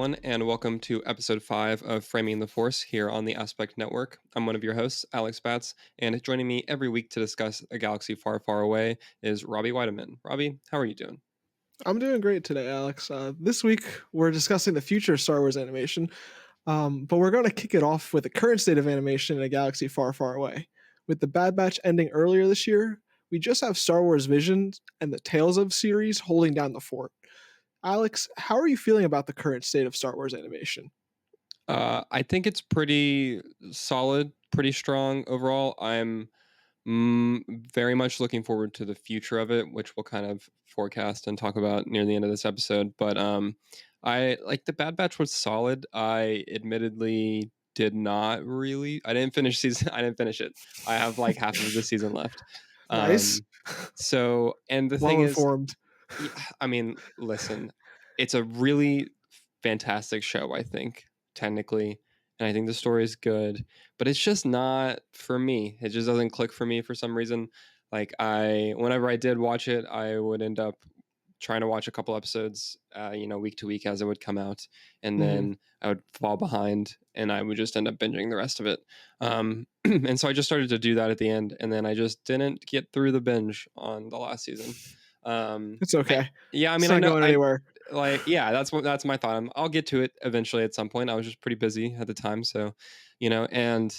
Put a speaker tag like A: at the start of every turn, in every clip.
A: everyone, and welcome to episode 5 of Framing the Force here on the Aspect Network. I'm one of your hosts, Alex Batts, and joining me every week to discuss a galaxy far, far away is Robbie Weideman. Robbie, how are you doing?
B: I'm doing great today, Alex. This week we're discussing the future of Star Wars animation, but we're going to kick it off with the current state of animation in a galaxy far, far away. With the Bad Batch ending earlier this year, we just have Star Wars Visions and the Tales of series holding down the fort. Alex, how are you feeling about the current state of Star Wars animation?
A: I think it's pretty solid, pretty strong overall. I'm very much looking forward to the future of it, which we'll kind of forecast and talk about near the end of this episode. But I like the Bad Batch was solid. I admittedly did not really. I didn't finish season. I didn't finish it. I have like half of the season left.
B: Nice,
A: Um, and the
B: well
A: thing is,
B: informed.
A: yeah, I mean, listen, it's a really fantastic show, I think, technically. And I think the story is good, but it's just not for me. It just doesn't click for me for some reason. Whenever I did watch it, I would end up trying to watch a couple episodes, week to week as it would come out. And
B: Hmm.
A: then I would fall behind and I would just end up binging the rest of it. And so I just started to do that at the end. And then I just didn't get through the binge on the last season.
B: It's
A: I
B: okay.
A: yeah, I
B: It's
A: mean, I
B: not
A: know
B: going
A: I
B: anywhere.
A: yeah, that's my thought. I'll get to it eventually at some point. I was just pretty busy at the time, so and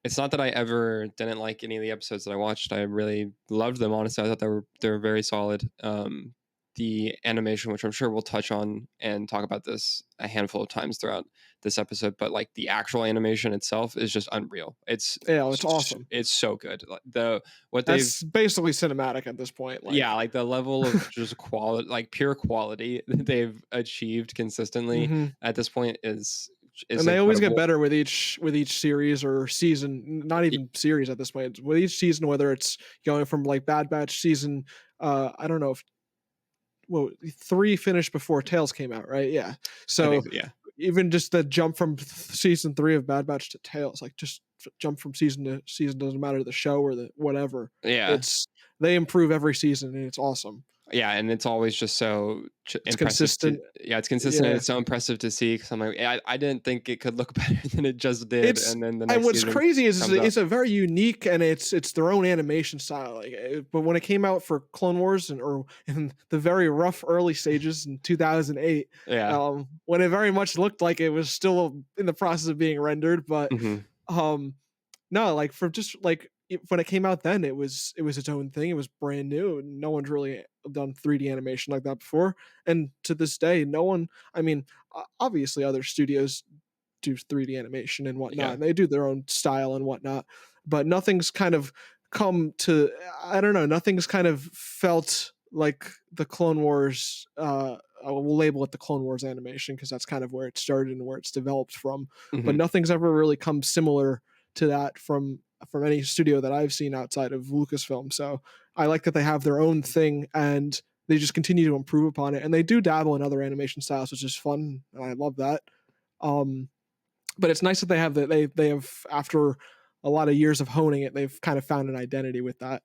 A: it's not that I ever didn't like any of the episodes that I watched. I really loved them. Honestly, I thought they were very solid. The animation, which I'm sure we'll touch on and talk about this a handful of times throughout this episode, but like the actual animation itself is just unreal.
B: Yeah, it's awesome.
A: It's so good. Like, the what they've
B: That's basically cinematic at this point.
A: yeah,
B: Like,
A: like the level of just quality, like pure quality that they've achieved consistently
B: hmm
A: at this point is
B: and they always get
A: incredible.
B: better with each series or season, not
A: Y-
B: even series at this point, with each season, whether it's going from like Bad Batch season, I don't know if, well, 3 finished before Tales came out, right? Yeah.
A: I think
B: So
A: so, yeah.
B: even just the jump from season 3 of Bad Batch to Tales, like just jump from season to season, doesn't matter the show or the whatever.
A: Yeah.
B: It's They improve every season and it's awesome.
A: Yeah, and it's always just so
B: It's
A: impressive to
B: consistent.
A: yeah, it's consistent and
B: Yeah.
A: it's so impressive to see because I'm like, yeah, I didn't think it could look better than it just did,
B: It's
A: and then the
B: and
A: next
B: what's
A: season
B: crazy is
A: comes out.
B: it's a very unique and it's their own animation style. Like, but when it came out for Clone Wars or in the very rough early stages in 2008,
A: Yeah.
B: when it very much looked like it was still in the process of being rendered, but
A: Hmm.
B: um, no, like for just like when it came out then, it was its own thing. It was brand new. No one's really done 3D animation like that before, and to this day, no one. I mean, obviously, other studios do 3D animation and whatnot,
A: Yeah.
B: and they do their own style and whatnot, but nothing's kind of come to. I don't know. Nothing's kind of felt like the Clone Wars. We'll label it the Clone Wars animation because that's kind of where it started and where it's developed from. But
A: Hmm.
B: nothing's ever really come similar to that from any studio that I've seen outside of Lucasfilm. So I like that they have their own thing and they just continue to improve upon it. And they do dabble in other animation styles, which is fun, and I love that. Um, but it's nice that they have, after a lot of years of honing it, they've kind of found an identity with that.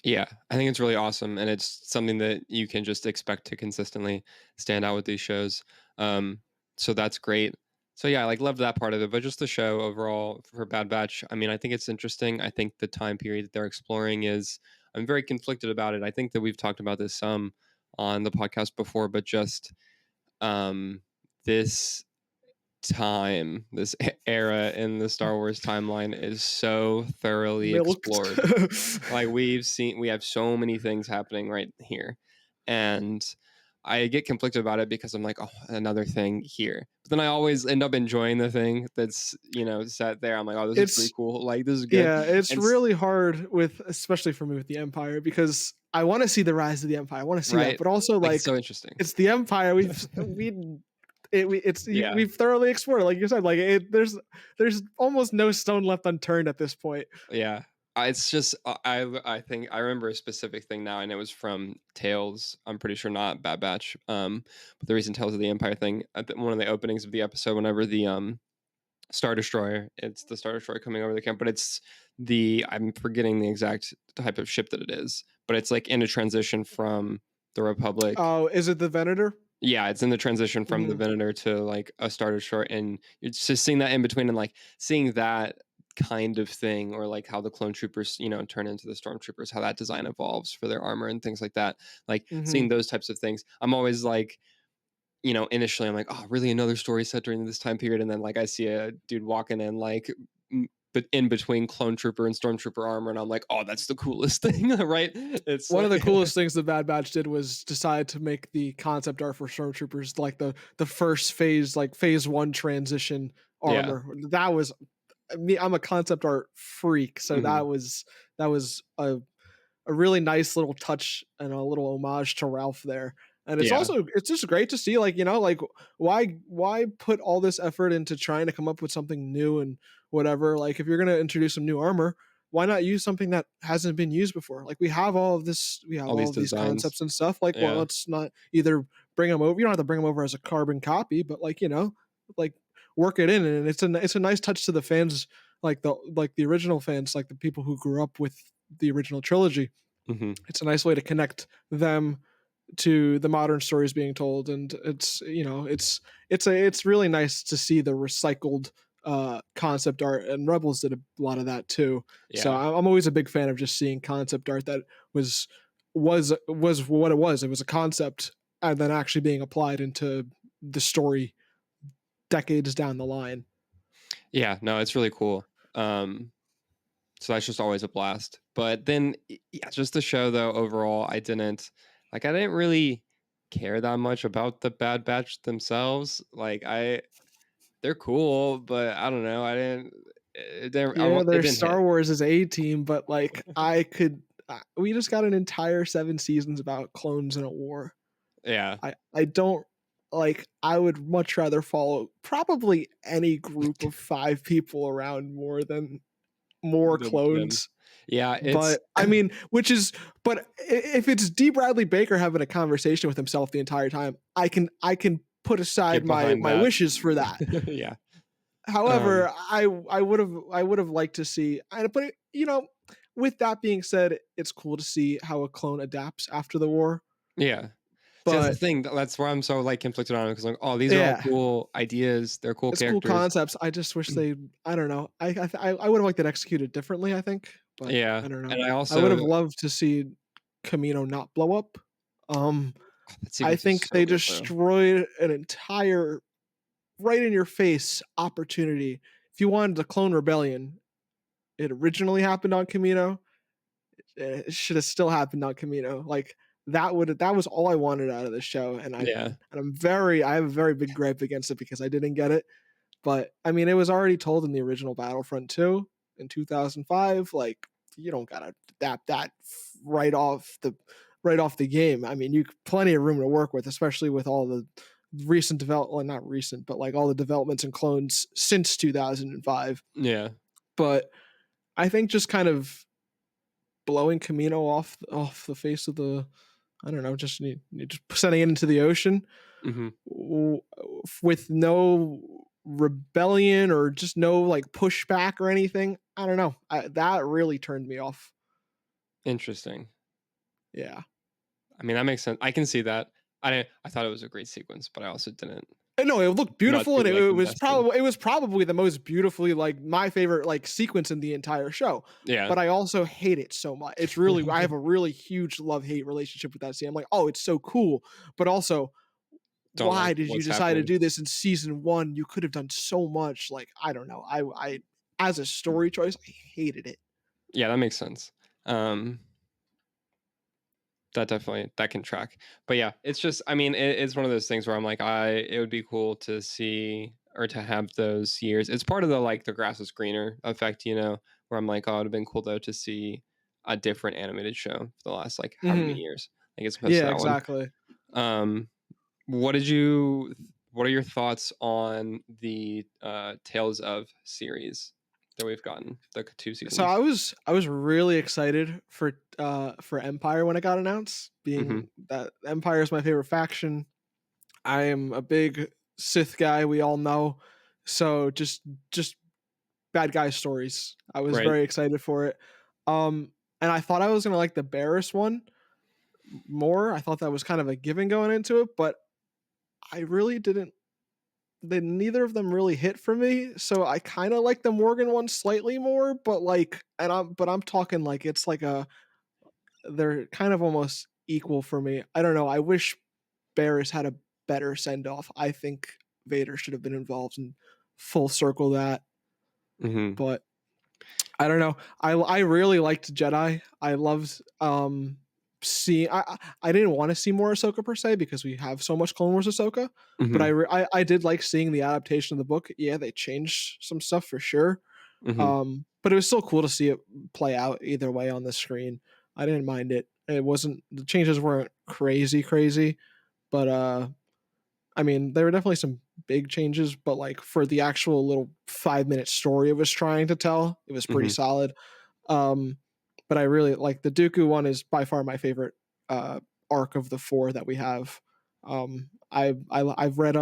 A: Yeah, I think it's really awesome, and it's something that you can just expect to consistently stand out with these shows. Um, so that's great. So yeah, I like loved that part of it, but just the show overall for Bad Batch. I mean, I think it's interesting. I think the time period that they're exploring is. I'm very conflicted about it. I think that we've talked about this some on the podcast before, but just um, this this era in the Star Wars timeline is so thoroughly
B: Milked.
A: explored. Like we have so many things happening right here. And I get conflicted about it because I'm like, oh, another thing here. But then I always end up enjoying the thing that's, set there. I'm like, oh, this is pretty
B: it's
A: cool. Like this is good.
B: Yeah, it's
A: And
B: really hard with, especially for me with the Empire, because I want to see the rise of the Empire. I want to see that,
A: right.
B: but also
A: Like it's
B: like
A: so interesting.
B: it's the Empire.
A: Yeah.
B: We've thoroughly explored it. Like you said, like there's almost no stone left unturned at this point.
A: Yeah. It's just I think I remember a specific thing now, and it was from Tales. I'm pretty sure not Bad Batch. But the recent Tales of the Empire thing. At one of the openings of the episode, whenever the Star Destroyer, it's the Star Destroyer coming over the camp, but it's I'm forgetting the exact type of ship that it is, but it's like in a transition from the Republic.
B: Oh, is it the Venator?
A: Yeah, it's in the transition from the
B: Mhm.
A: Venator to, like, a starter short, and it's just seeing that in between and, like, seeing that kind of thing or, like, how the clone troopers, turn into the stormtroopers, how that design evolves for their armor and things like that. Like, seeing
B: Mhm.
A: those types of things, I'm always like, initially I'm like, "Oh, really another story set during this time period?" And then, like, I see a dude walking in, like, but in between clone trooper and stormtrooper armor, and I'm like, "Oh, that's the coolest thing," right? It's
B: One of
A: like
B: the coolest things the Bad Batch did was decide to make the concept art for Stormtroopers like the first phase, like phase one transition
A: yeah.
B: armor. That was me. I'm a concept art freak, so
A: Mhm.
B: that was a really nice little touch and a little homage to Ralph there. And
A: Yeah.
B: it's just great to see, like, like why put all this effort into trying to come up with something new and whatever. Like, if you're gonna introduce some new armor, why not use something that hasn't been used before? Like, we have
A: All
B: all
A: these
B: of these
A: designs.
B: concepts and stuff. Like, well,
A: Yeah.
B: let's not either bring them over. You don't have to bring them over as a carbon copy, but like, like work it in, and it's a nice touch to the fans, like the original fans, like the people who grew up with the original trilogy.
A: Mhm.
B: It's a nice way to connect them to the modern stories being told, and it's really nice to see the recycled concept art, and Rebels did a lot of that too. So
A: Yeah.
B: I'm always a big fan of just seeing concept art that was was what it was. It was a concept and then actually being applied into the story decades down the line.
A: Yeah, no, it's really cool. Um, so that's just always a blast. But then, yeah, just the show though, overall, I didn't really care that much about the Bad Batch themselves. They're cool, but I don't know. I didn't, it didn't, I,
B: Yeah,
A: wa- it
B: there's
A: didn't hit.
B: Star Wars as A team, but like we just got an entire 7 seasons about clones in a war.
A: Yeah,
B: I don't like. I would much rather follow probably any group of 5 people around more than more
A: them.
B: clones.
A: Yeah, it's
B: But I mean, if it's D. Bradley Baker having a conversation with himself the entire time, I can put aside
A: get
B: my
A: behind
B: my
A: that.
B: wishes for that.
A: Yeah. Um,
B: However, I would have liked to see, but with that being said, it's cool to see how a clone adapts after the war.
A: yeah. See, that's the
B: But
A: thing. That's why I'm so like conflicted on it because like, oh, these are all
B: yeah,
A: cool ideas. They're cool
B: it's cool
A: characters.
B: concepts. I just wish they. I don't know. I would have liked it executed differently. I think, but
A: Yeah,
B: I don't know.
A: and I
B: I would
A: also
B: have loved to see Camino not blow up. Um,
A: that
B: I
A: sequence is
B: think
A: so
B: they
A: good though.
B: destroyed an entire right in your face opportunity. If you wanted a clone rebellion, it originally happened on Camino. It should have still happened on Camino. Like, that was all I wanted out of the show,
A: Yeah,
B: I have a very big gripe against it because I didn't get it. But I mean, it was already told in the original Battlefront 2 in 2005. Like, you don't gotta adapt that right off the game. I mean, you plenty of room to work with, especially with all the recent develop well, not recent, but like all the developments and clones since 2005.
A: yeah,
B: But I think just kind of blowing Camino off the face of the, I don't know, just sending it into the ocean
A: mhm,
B: with no rebellion or just no like pushback or anything. I don't know. That really turned me off.
A: interesting.
B: Yeah.
A: I mean, that makes sense. I can see that. I thought it was a great sequence, but I also didn't.
B: And no, it looked
A: I'm not
B: beautiful,
A: too
B: and
A: like invested.
B: it was probably the most beautifully, like, my favorite like sequence in the entire show.
A: Yeah,
B: But I also hate it so much. It's really I have a really huge love hate relationship with that scene. I'm like, oh, it's so cool, but also,
A: don't like
B: why did you
A: what's
B: decide to
A: happening.
B: do this in season one? You could have done so much. Like, I don't know. I as a story choice, I hated it.
A: Yeah, that makes sense. Um, that definitely that can track. But yeah, it's just I mean, it's one of those things where I'm like, it would be cool to see or to have those years. It's part of the like the grass is greener effect, where I'm like, oh, it'd have been cool though to see a different animated show for the last like how many
B: Mhm.
A: years, like as opposed to
B: Yeah,
A: that one.
B: exactly.
A: Um, what did you? What are your thoughts on the Tales of series that we've gotten, the two
B: So
A: seasons?
B: I was really excited for Empire when it got announced,
A: Hmm.
B: being that Empire is my favorite faction. I am a big Sith guy, we all know. So just bad guy stories. I was
A: Right.
B: very excited for it. And I thought I was gonna like the Barris one more. I thought that was kind of a given going into it, but I really didn't. Neither of them really hit for me, so I kind of like the Morgan one slightly more. But like, I'm talking like it's like a they're kind of almost equal for me. I don't know. I wish Barris had a better send off. I think Vader should have been involved in full circle that,
A: Hmm.
B: but I don't know. I really liked Jedi. I loved seeing. I didn't want to see more Ahsoka per se because we have so much Clone Wars Ahsoka, but
A: Hmm.
B: I did like seeing the adaptation of the book. Yeah, they changed some stuff for sure.
A: Hmm.
B: But it was still cool to see it play out either way on the screen. I didn't mind it. It wasn't the changes weren't crazy, but I mean, there were definitely some big changes, but like for the actual little 5-minute story it was trying to tell, it was pretty
A: Hmm.
B: solid. Um, but I really like the Dooku one is by far my favorite uh, arc of the four that we have. I've read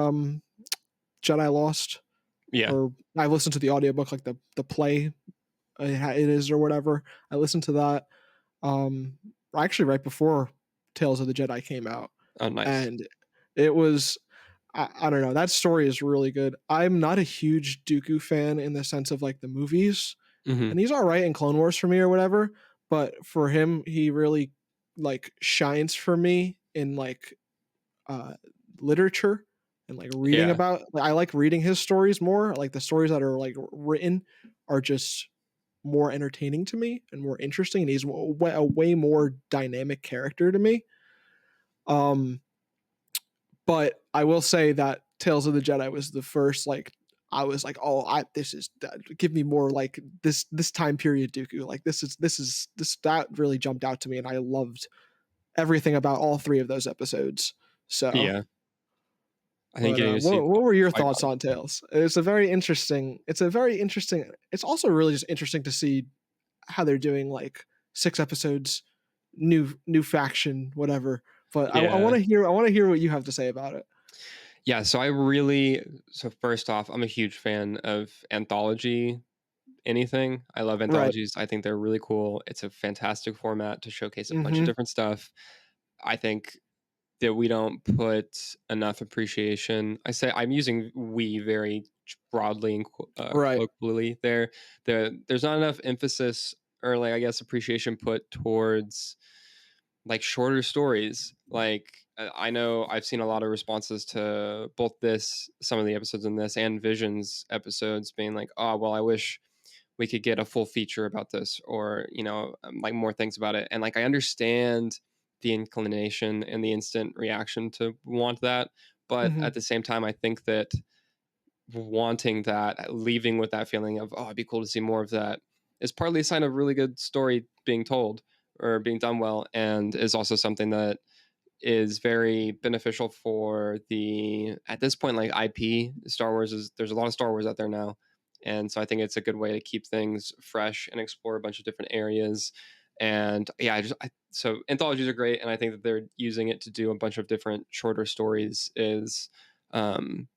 B: Jedi Lost,
A: Yeah.
B: or I've listened to the audiobook, like the play it is or whatever. I listened to that um actually right before Tales of the Jedi came out,
A: Oh, nice.
B: and it was I don't know. That story is really good. I'm not a huge Dooku fan in the sense of like the movies,
A: Hmm.
B: and he's all right in Clone Wars for me or whatever. But for him, he really like shines for me in like uh, literature and like reading
A: Yeah.
B: about. Like, I like reading his stories more. Like the stories that are like written are just more entertaining to me and more interesting. And he's a way more dynamic character to me. Um, but I will say that Tales of the Jedi was the first like I was like, oh, I this is give me more like this time period Dooku. Like this that really jumped out to me, and I loved everything about all three of those episodes. So,
A: Yeah. I think
B: but
A: getting to see
B: what were your
A: Qui
B: thoughts
A: Gon.
B: on Tales? It's a very interesting. It's a very interesting. It's also really just interesting to see how they're doing like 6 episodes, new faction, whatever. But I
A: Yeah.
B: want to hear what you have to say about it.
A: Yeah. So first off, I'm a huge fan of anthology anything. I love
B: Right.
A: anthologies. I think they're really cool. It's a fantastic format to showcase a bunch of
B: Mhm.
A: different stuff. I think that we don't put enough appreciation. I say I'm using we very broadly and
B: Right.
A: colloquially there. There's not enough emphasis or like I guess appreciation put towards like shorter stories. Like I know I've seen a lot of responses to both some of the episodes in this and Visions episodes being like, oh well, I wish we could get a full feature about this or like more things about it. And like I understand the inclination and the instant reaction to want that, but
B: Mhm.
A: at the same time I think that wanting that, leaving with that feeling of oh it'd be cool to see more of that, is partly a sign of really good story being told or being done well, and is also something that is very beneficial for the at this point like IP. Star Wars is there's a lot of Star Wars out there now, and so I think it's a good way to keep things fresh and explore a bunch of different areas. And yeah, so anthologies are great, and I think that they're using it to do a bunch of different shorter stories is um,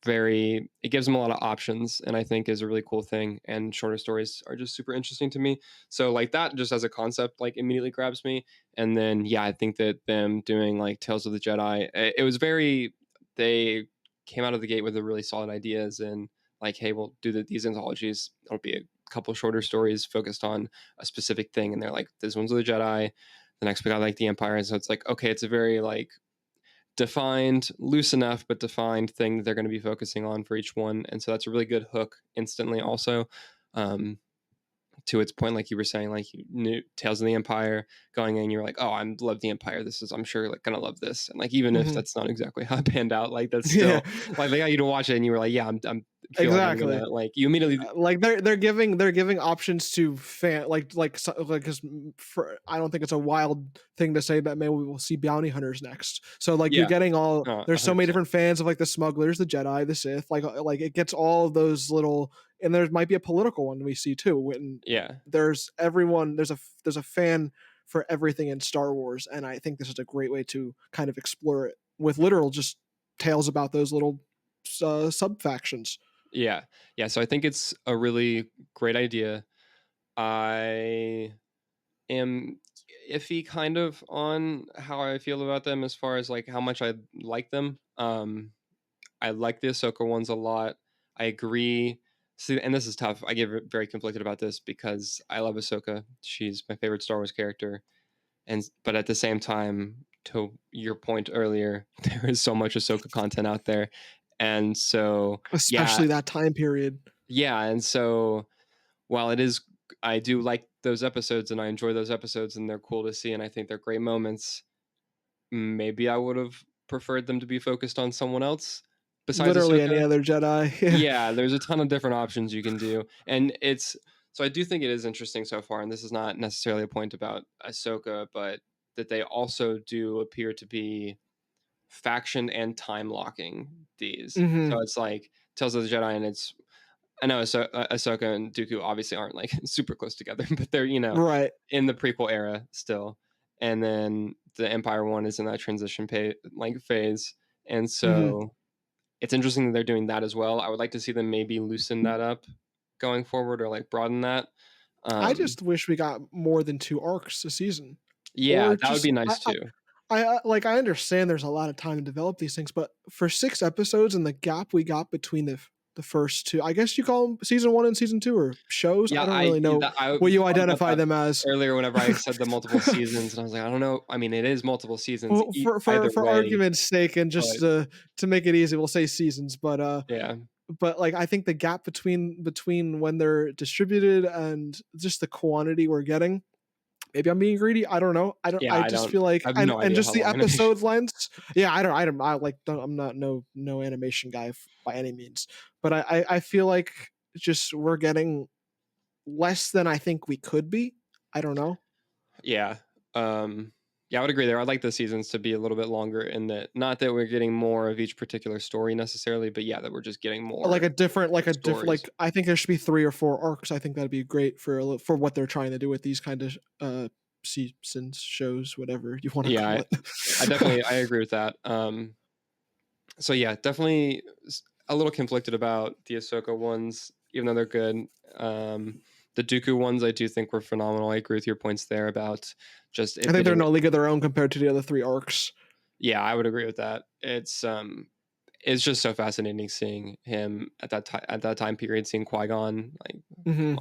A: very it gives them a lot of options, and I think is a really cool thing. And shorter stories are just super interesting to me, so like that just as a concept like immediately grabs me. And then yeah, I think that them doing like Tales of the Jedi, it was very they came out of the gate with a really solid ideas, and like hey we'll do these anthologies, it'll be a couple shorter stories focused on a specific thing, and they're like this one's of the Jedi, the next we got like the Empire. And so it's like okay, it's a very like defined, loose enough, but defined thing that they're going to be focusing on for each one. And so that's a really good hook instantly, also. Um, to its point, like you were saying, like you knew Tales of the Empire going in, you're like, oh, I love the Empire. This is, I'm sure, like gonna love this. And like, even if
B: Mhm.
A: that's not exactly how it panned out, like that's
B: Yeah.
A: still like they got you to watch it, and you were like, yeah, I'm feel like I'm
B: Exactly.
A: gonna like you immediately,
B: Like they're giving options to fan like because for I don't think it's a wild thing to say that maybe we will see bounty hunters next. So like you're
A: yeah,
B: getting all there's so many
A: 100%,
B: different fans of like the smugglers, the Jedi, the Sith, like it gets all of those little, and there might be a political one we see too when
A: yeah,
B: there's everyone there's a fan for everything in Star Wars, and I think this is a great way to kind of explore it with literal just tales about those little sub factions.
A: yeah, yeah. So I think it's a really great idea. I am iffy kind of on how I feel about them as far as like how much I like them. I like the Ahsoka ones a lot. I agree. See, and this is tough. I get very conflicted about this because I love Ahsoka. She's my favorite Star Wars character, and but at the same time, to your point earlier, there is so much Ahsoka content out there, and so yeah,
B: especially that time period.
A: yeah, and so while it is, I do like those episodes and I enjoy those episodes and they're cool to see and I think they're great moments. Maybe I would have preferred them to be focused on someone else besides
B: Literally any
A: Ahsoka.
B: other Jedi. Yeah.
A: Yeah, there's a ton of different options you can do, and it's so I do think it is interesting so far, and this is not necessarily a point about Ahsoka, but that they also do appear to be faction and time locking these. So
B: Mhm.
A: it's like Tales of the Jedi, and it's I know Ahsoka and Dooku obviously aren't like super close together, but they're
B: Right.
A: in the prequel era still, and then the Empire one is in that transition like phase, and
B: Mhm.
A: so it's interesting that they're doing that as well. I would like to see them maybe loosen that up going forward or like broaden that.
B: I
A: Um,
B: just wish we got more than 2 arcs a season.
A: yeah,
B: Or
A: that would
B: just
A: be nice too.
B: like, I understand there's a lot of time to develop these things, but for 6 episodes and the gap we got between the first 2, I guess you call them season 1 and season 2 or shows? I
A: Yeah,
B: don't really know
A: I
B: what you
A: thought about
B: identify
A: that
B: them as.
A: earlier whenever I said the multiple seasons, and I was like, I don't know. I mean, it is multiple seasons
B: Well,
A: either
B: for
A: way,
B: argument's sake and
A: but
B: just to make it easy, we'll say seasons,
A: yeah,
B: but, like, I think the gap between when they're distributed and just the quantity we're getting. Maybe I'm being greedy. I don't know. I don't.
A: yeah,
B: I just feel like
A: I have no
B: and
A: idea
B: just
A: how
B: the
A: long animation.
B: episode lengths. Yeah, I don't. I like. Don't, I'm not no animation guy by any means, but I feel like just we're getting less than I think we could be. I don't know.
A: Yeah. Um, yeah, I would agree there. I'd like the seasons to be a little bit longer in that not that we're getting more of each particular story necessarily, but yeah, that we're just getting
B: Like
A: more
B: a different
A: stories.
B: like I think there should be 3 or 4 arcs. I think that'd be great for for what they're trying to do with these kind of seasons, shows, whatever you want to
A: Yeah,
B: call
A: I
B: it.
A: definitely I agree with that. So yeah, definitely a little conflicted about the Ahsoka ones, even though they're good. Um, the Dooku ones, I do think were phenomenal. I agree with your points there about just
B: I
A: it
B: think they're
A: being.
B: in a league of their own compared to the other 3 arcs.
A: Yeah, I would agree with that. It's just so fascinating seeing him at that time period, seeing Qui Gon. Like, come
B: Hmm.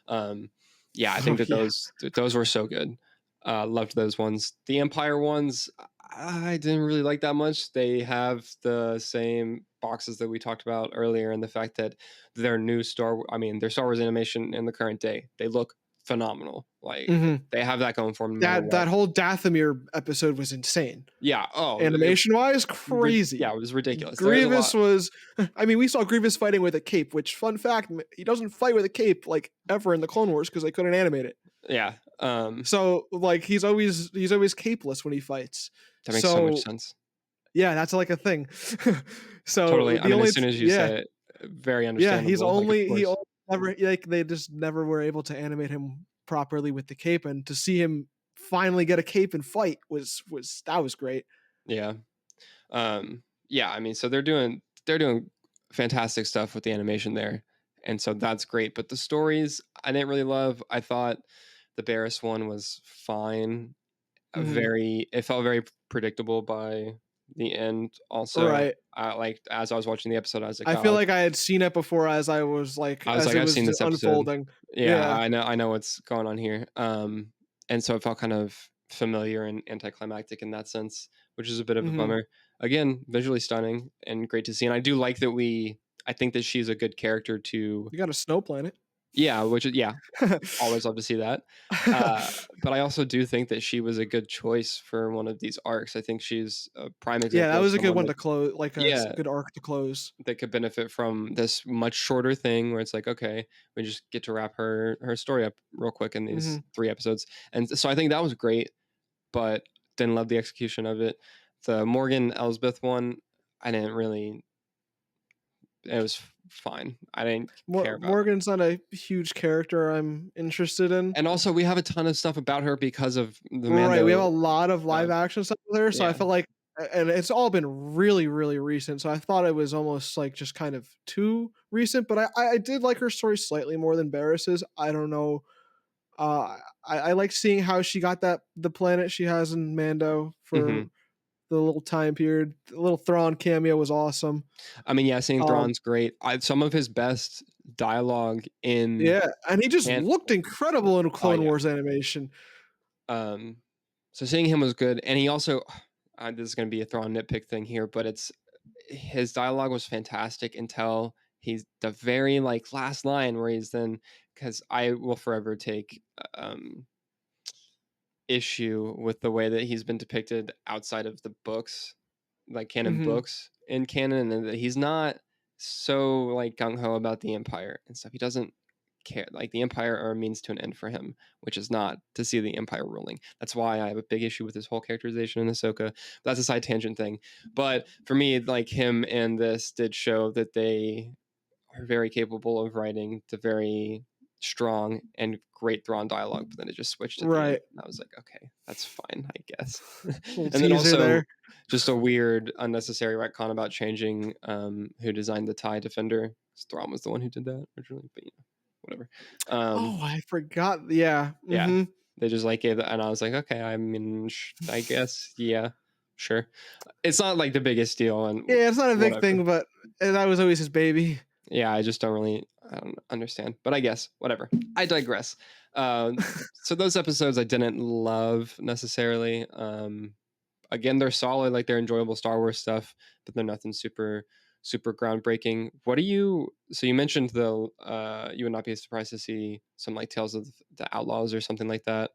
A: on, yeah, I
B: Oh
A: think that
B: yeah.
A: those were so good. Loved those ones. The Empire ones, I didn't really like that much. They have the same boxes that we talked about earlier, and the fact that I mean, their Star Wars animation in the current day, they look phenomenal. Like
B: Hmm.
A: they have that going for them no matter
B: That
A: what.
B: whole Dathomir episode was insane.
A: Yeah. Oh,
B: Animation wise,
A: yeah,
B: crazy.
A: it was ridiculous. There's a
B: Grievous
A: lot.
B: was I mean, we saw Grievous fighting with a cape, which fun fact, he doesn't fight with a cape like ever in the Clone Wars because they couldn't animate it.
A: Yeah.
B: So like he's always capeless when he fights.
A: That makes so much
B: So
A: sense.
B: yeah, that's like a thing. So
A: Totally. I
B: the
A: mean,
B: only
A: as soon as you
B: yeah,
A: say it, very
B: yeah,
A: understandable. Like, of
B: he
A: course.
B: never like they just never were able to animate him properly with the cape, and to see him finally get a cape and fight was that was great.
A: Yeah. Yeah. I mean, so they're doing fantastic stuff with the animation there, and so that's great. But the stories, I didn't really love. I thought the Barris one was fine.
B: Mhm.
A: It felt very predictable by the end. Also,
B: Right.
A: like as I was watching the episode, I was like,
B: I feel
A: oh,
B: like I had seen it before as
A: I was
B: as
A: like,
B: it
A: I've seen
B: was
A: this episode.
B: unfolding.
A: Yeah,
B: Yeah.
A: I know what's going on here. And so it felt kind of familiar and anticlimactic in that sense, which is a bit of a
B: Mhm.
A: bummer. Again, visually stunning and great to see. And I do like that I think that she's a good character to,
B: You got a snow planet.
A: yeah, which is, yeah, always love to see that. Uh, but I also do think that she was a good choice for one of these arcs. I think she's a prime
B: Yeah, that
A: example of
B: was a good
A: someone
B: one
A: that,
B: to close, like
A: yeah,
B: good arc to close.
A: that could benefit from this much shorter thing where it's like, okay, we just get to wrap her story up real quick in these
B: Mhm.
A: 3 episodes. And so I think that was great, but didn't love the execution of it. The Morgan Elsbeth one, I didn't really. It was fine. I didn't care about.
B: Morgan's not a huge character I'm interested in.
A: And also, we have a ton of stuff about her because of the
B: Right, we have a
A: Mando
B: lot of live
A: stuff.
B: action stuff with her, so I
A: Yeah,
B: felt like and it's all been really, really recent, so I thought it was almost, like, just kind of too recent, but I did like her story slightly more than Barris's. I don't know I like seeing how she got the planet she has in Mando
A: Hmm.
B: for the little time period. The little Thrawn cameo was awesome.
A: I mean, yeah, seeing
B: Um,
A: Thrawn's great. Some of his best dialogue in
B: yeah, and he just
A: can
B: looked incredible in
A: oh
B: Clone
A: yeah.
B: Wars animation.
A: Um, so seeing him was good, and he also this is going to be a Thrawn nitpick thing here, but it's his dialogue was fantastic until he's the very like last line where he's then because I will forever take issue with the way that he's been depicted outside of the books, like canon
B: Mhm.
A: books in canon, and that he's not so like gung ho about the Empire and stuff. He doesn't care. Like the Empire are a means to an end for him, which is not to see the Empire ruling. That's why I have a big issue with his whole characterization in Ahsoka. That's a side tangent thing. But for me, like him and this did show that they are very capable of writing the very strong and great Thrawn dialogue, but then it just switched at the end.
B: Right.
A: And I was like, okay, that's fine, I guess.
B: Little
A: And then
B: teaser
A: also
B: there.
A: just a weird, unnecessary retcon about changing who designed the TIE Defender. 'Cause Thrawn was the one who did that originally, but whatever.
B: Oh, I forgot. Yeah.
A: Yeah,
B: Mhm.
A: they just like gave that, and I was like, okay, I mean, I guess, yeah, sure. It's not like the biggest deal, and
B: Yeah, it's not a big
A: whatever.
B: thing, but that was always his baby.
A: Yeah, I don't understand, but I guess whatever. I digress. So those episodes I didn't love necessarily. Again, they're solid, like they're enjoyable Star Wars stuff, but they're nothing super groundbreaking. What do you? So you mentioned the you would not be surprised to see some like Tales of the Outlaws or something like that,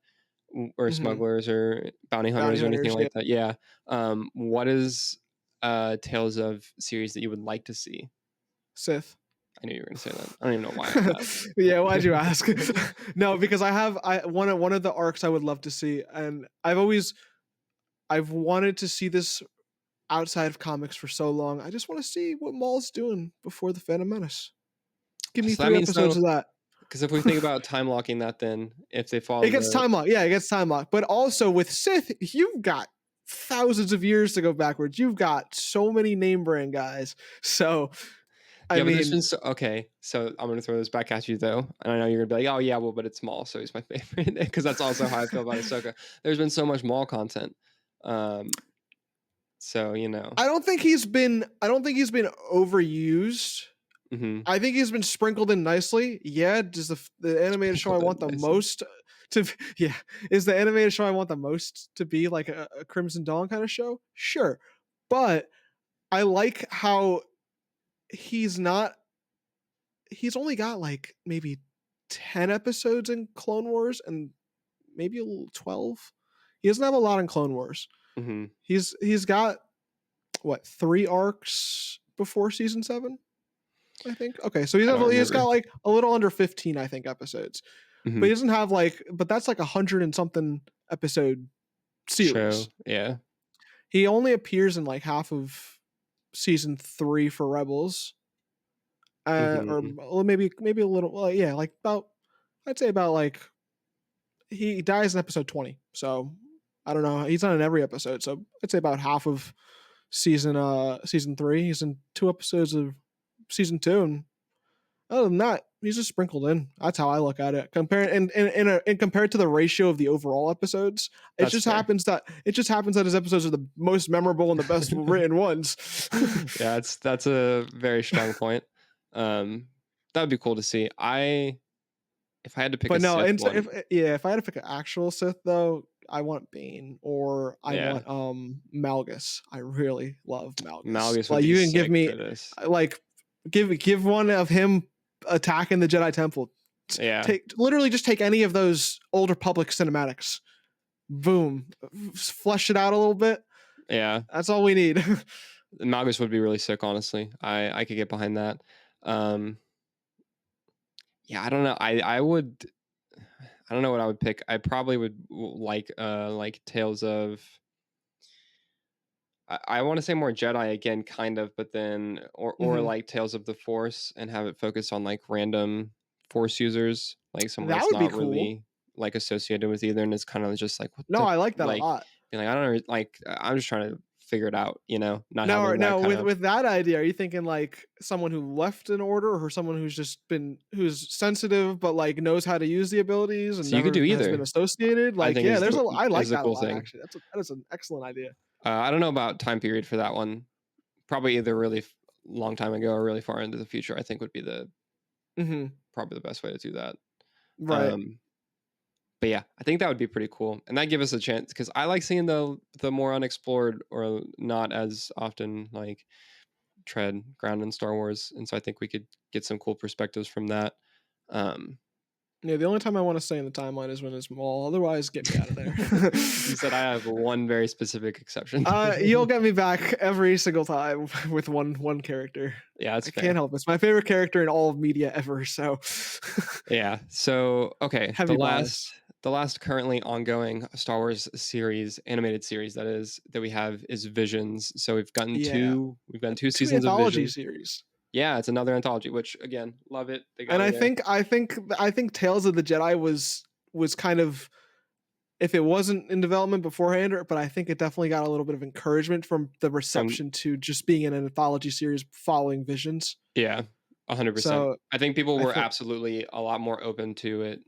A: or
B: Mhm.
A: smugglers or bounty
B: Bounty
A: hunters or anything
B: hunters, yeah.
A: like that. Yeah. What is Tales of series that you would like to see?
B: Sith.
A: I knew you were going to say that. I don't even know why I
B: Yeah, why'd you
A: asked.
B: ask? No, because I one of the arcs I would love to see, and I've wanted to see this outside of comics for so long. I just want to see what Maul's doing before the Phantom Menace. Give me
A: So that
B: 3
A: means
B: episodes
A: though,
B: of that.
A: because if we think about time locking that, then if they
B: It
A: follow
B: gets
A: the
B: time lock. Yeah, it gets time lock. But also with Sith, you've got thousands of years to go backwards. You've got so many name brand guys. So, I
A: yeah, but there's
B: mean,
A: been so okay. So I'm gonna throw this back at you though, and I know you're gonna be like, oh yeah, well, but it's Maul, so he's my favorite because that's also how I feel about Ahsoka. There's been so much Maul content, um, so
B: I don't think he's been overused.
A: hmm
B: I think he's been sprinkled in nicely. Yeah, does the animated show I
A: sprinkled in
B: want the
A: nicely.
B: most to yeah, is the animated show I want the most to be like a Crimson Dawn kind of show? Sure. But I like how he's not he's only got like maybe 10 episodes in Clone Wars and maybe a little 12. He doesn't have a lot in Clone Wars.
A: Hmm.
B: He's got what, 3 arcs before season 7? I think. Okay, so
A: I don't
B: he's got
A: remember.
B: like a little under 15, I think, episodes. But
A: Hmm.
B: he doesn't have like, but that's like 100 and something episode series.
A: Show, yeah.
B: He only appears in like half of season 3 for Rebels, or
A: Hmm.
B: well, maybe a little. Well, yeah, like about, I'd say about like he dies in episode 20. So I don't know. He's not in every episode. So I'd say about half of season 3. He's in 2 episodes of season 2, and other than that, he's just sprinkled in. That's how I look at it. And compared to the ratio of the overall episodes,
A: That's fair.
B: it just happens that his episodes are the most memorable and the best written ones.
A: Yeah, that's a very strong point. That would be cool to see. If I had to pick a
B: But no,
A: Sith
B: and so
A: one,
B: if I had to pick an actual Sith though, I want Bane or I
A: yeah,
B: want Malgus. I really love Malgus.
A: Malgus would
B: Like
A: be
B: you can give
A: sick
B: me
A: for this.
B: like give one of him attacking the Jedi Temple.
A: Yeah,
B: Take literally just take any of those Old Republic cinematics. Boom, flesh it out a little bit.
A: yeah.
B: That's all we need.
A: Malgus would be really sick, honestly. I could get behind that. Um, yeah, I don't know. I would. I don't know what I would pick. I probably would like Tales of. I want to say more Jedi again, kind of, but then or
B: Mhm.
A: like Tales of the Force and have it focus on like random Force users, like someone
B: That
A: that's
B: would be
A: not
B: cool.
A: really like associated with either, and it's kind of just like what
B: No,
A: the
B: I like that a
A: like
B: lot.
A: being like I don't know, like I'm just trying to figured out, not
B: Now,
A: having that
B: now
A: kind
B: with
A: of.
B: with that idea, are you thinking like someone who left an order, or someone who's just been who's sensitive but like knows how to use the abilities and
A: So you could do
B: never has been
A: either.
B: associated?
A: I
B: Like,
A: think
B: yeah,
A: is
B: there's
A: the
B: a I
A: is
B: like
A: the
B: that a
A: cool
B: lot
A: thing.
B: actually. That is an excellent idea.
A: I don't know about time period for that one. Probably either really long time ago or really far into the future. I think would be the
B: Hmm.
A: probably the best way to do that.
B: Right.
A: Um, but yeah, I think that would be pretty cool, and that give us a chance because I like seeing the more unexplored or not as often like tread ground in Star Wars, and so I think we could get some cool perspectives from that. Um,
B: Yeah, the only time I want to stay in the timeline is when it's Maul. Otherwise, get me out of there.
A: you said I have one very specific exception.
B: You'll get me back every single time with one character.
A: Yeah, that's
B: I can't
A: fair.
B: help it. It's my favorite character in all of media ever. So
A: Yeah. So okay,
B: heavy bias.
A: the last currently ongoing Star Wars series, animated series that is that we have is Visions. So
B: Yeah,
A: we've gotten two
B: two
A: seasons of
B: anthology
A: Visions.
B: series.
A: Yeah, it's another anthology, which again, love it. They got
B: And
A: me
B: I
A: there.
B: think I think I think Tales of the Jedi was kind of, if it wasn't in development beforehand, but I think it definitely got a little bit of encouragement from the
A: From
B: reception to just being an anthology series following Visions.
A: yeah, 100%.
B: So
A: I think people
B: I
A: were
B: think
A: absolutely a lot more open to it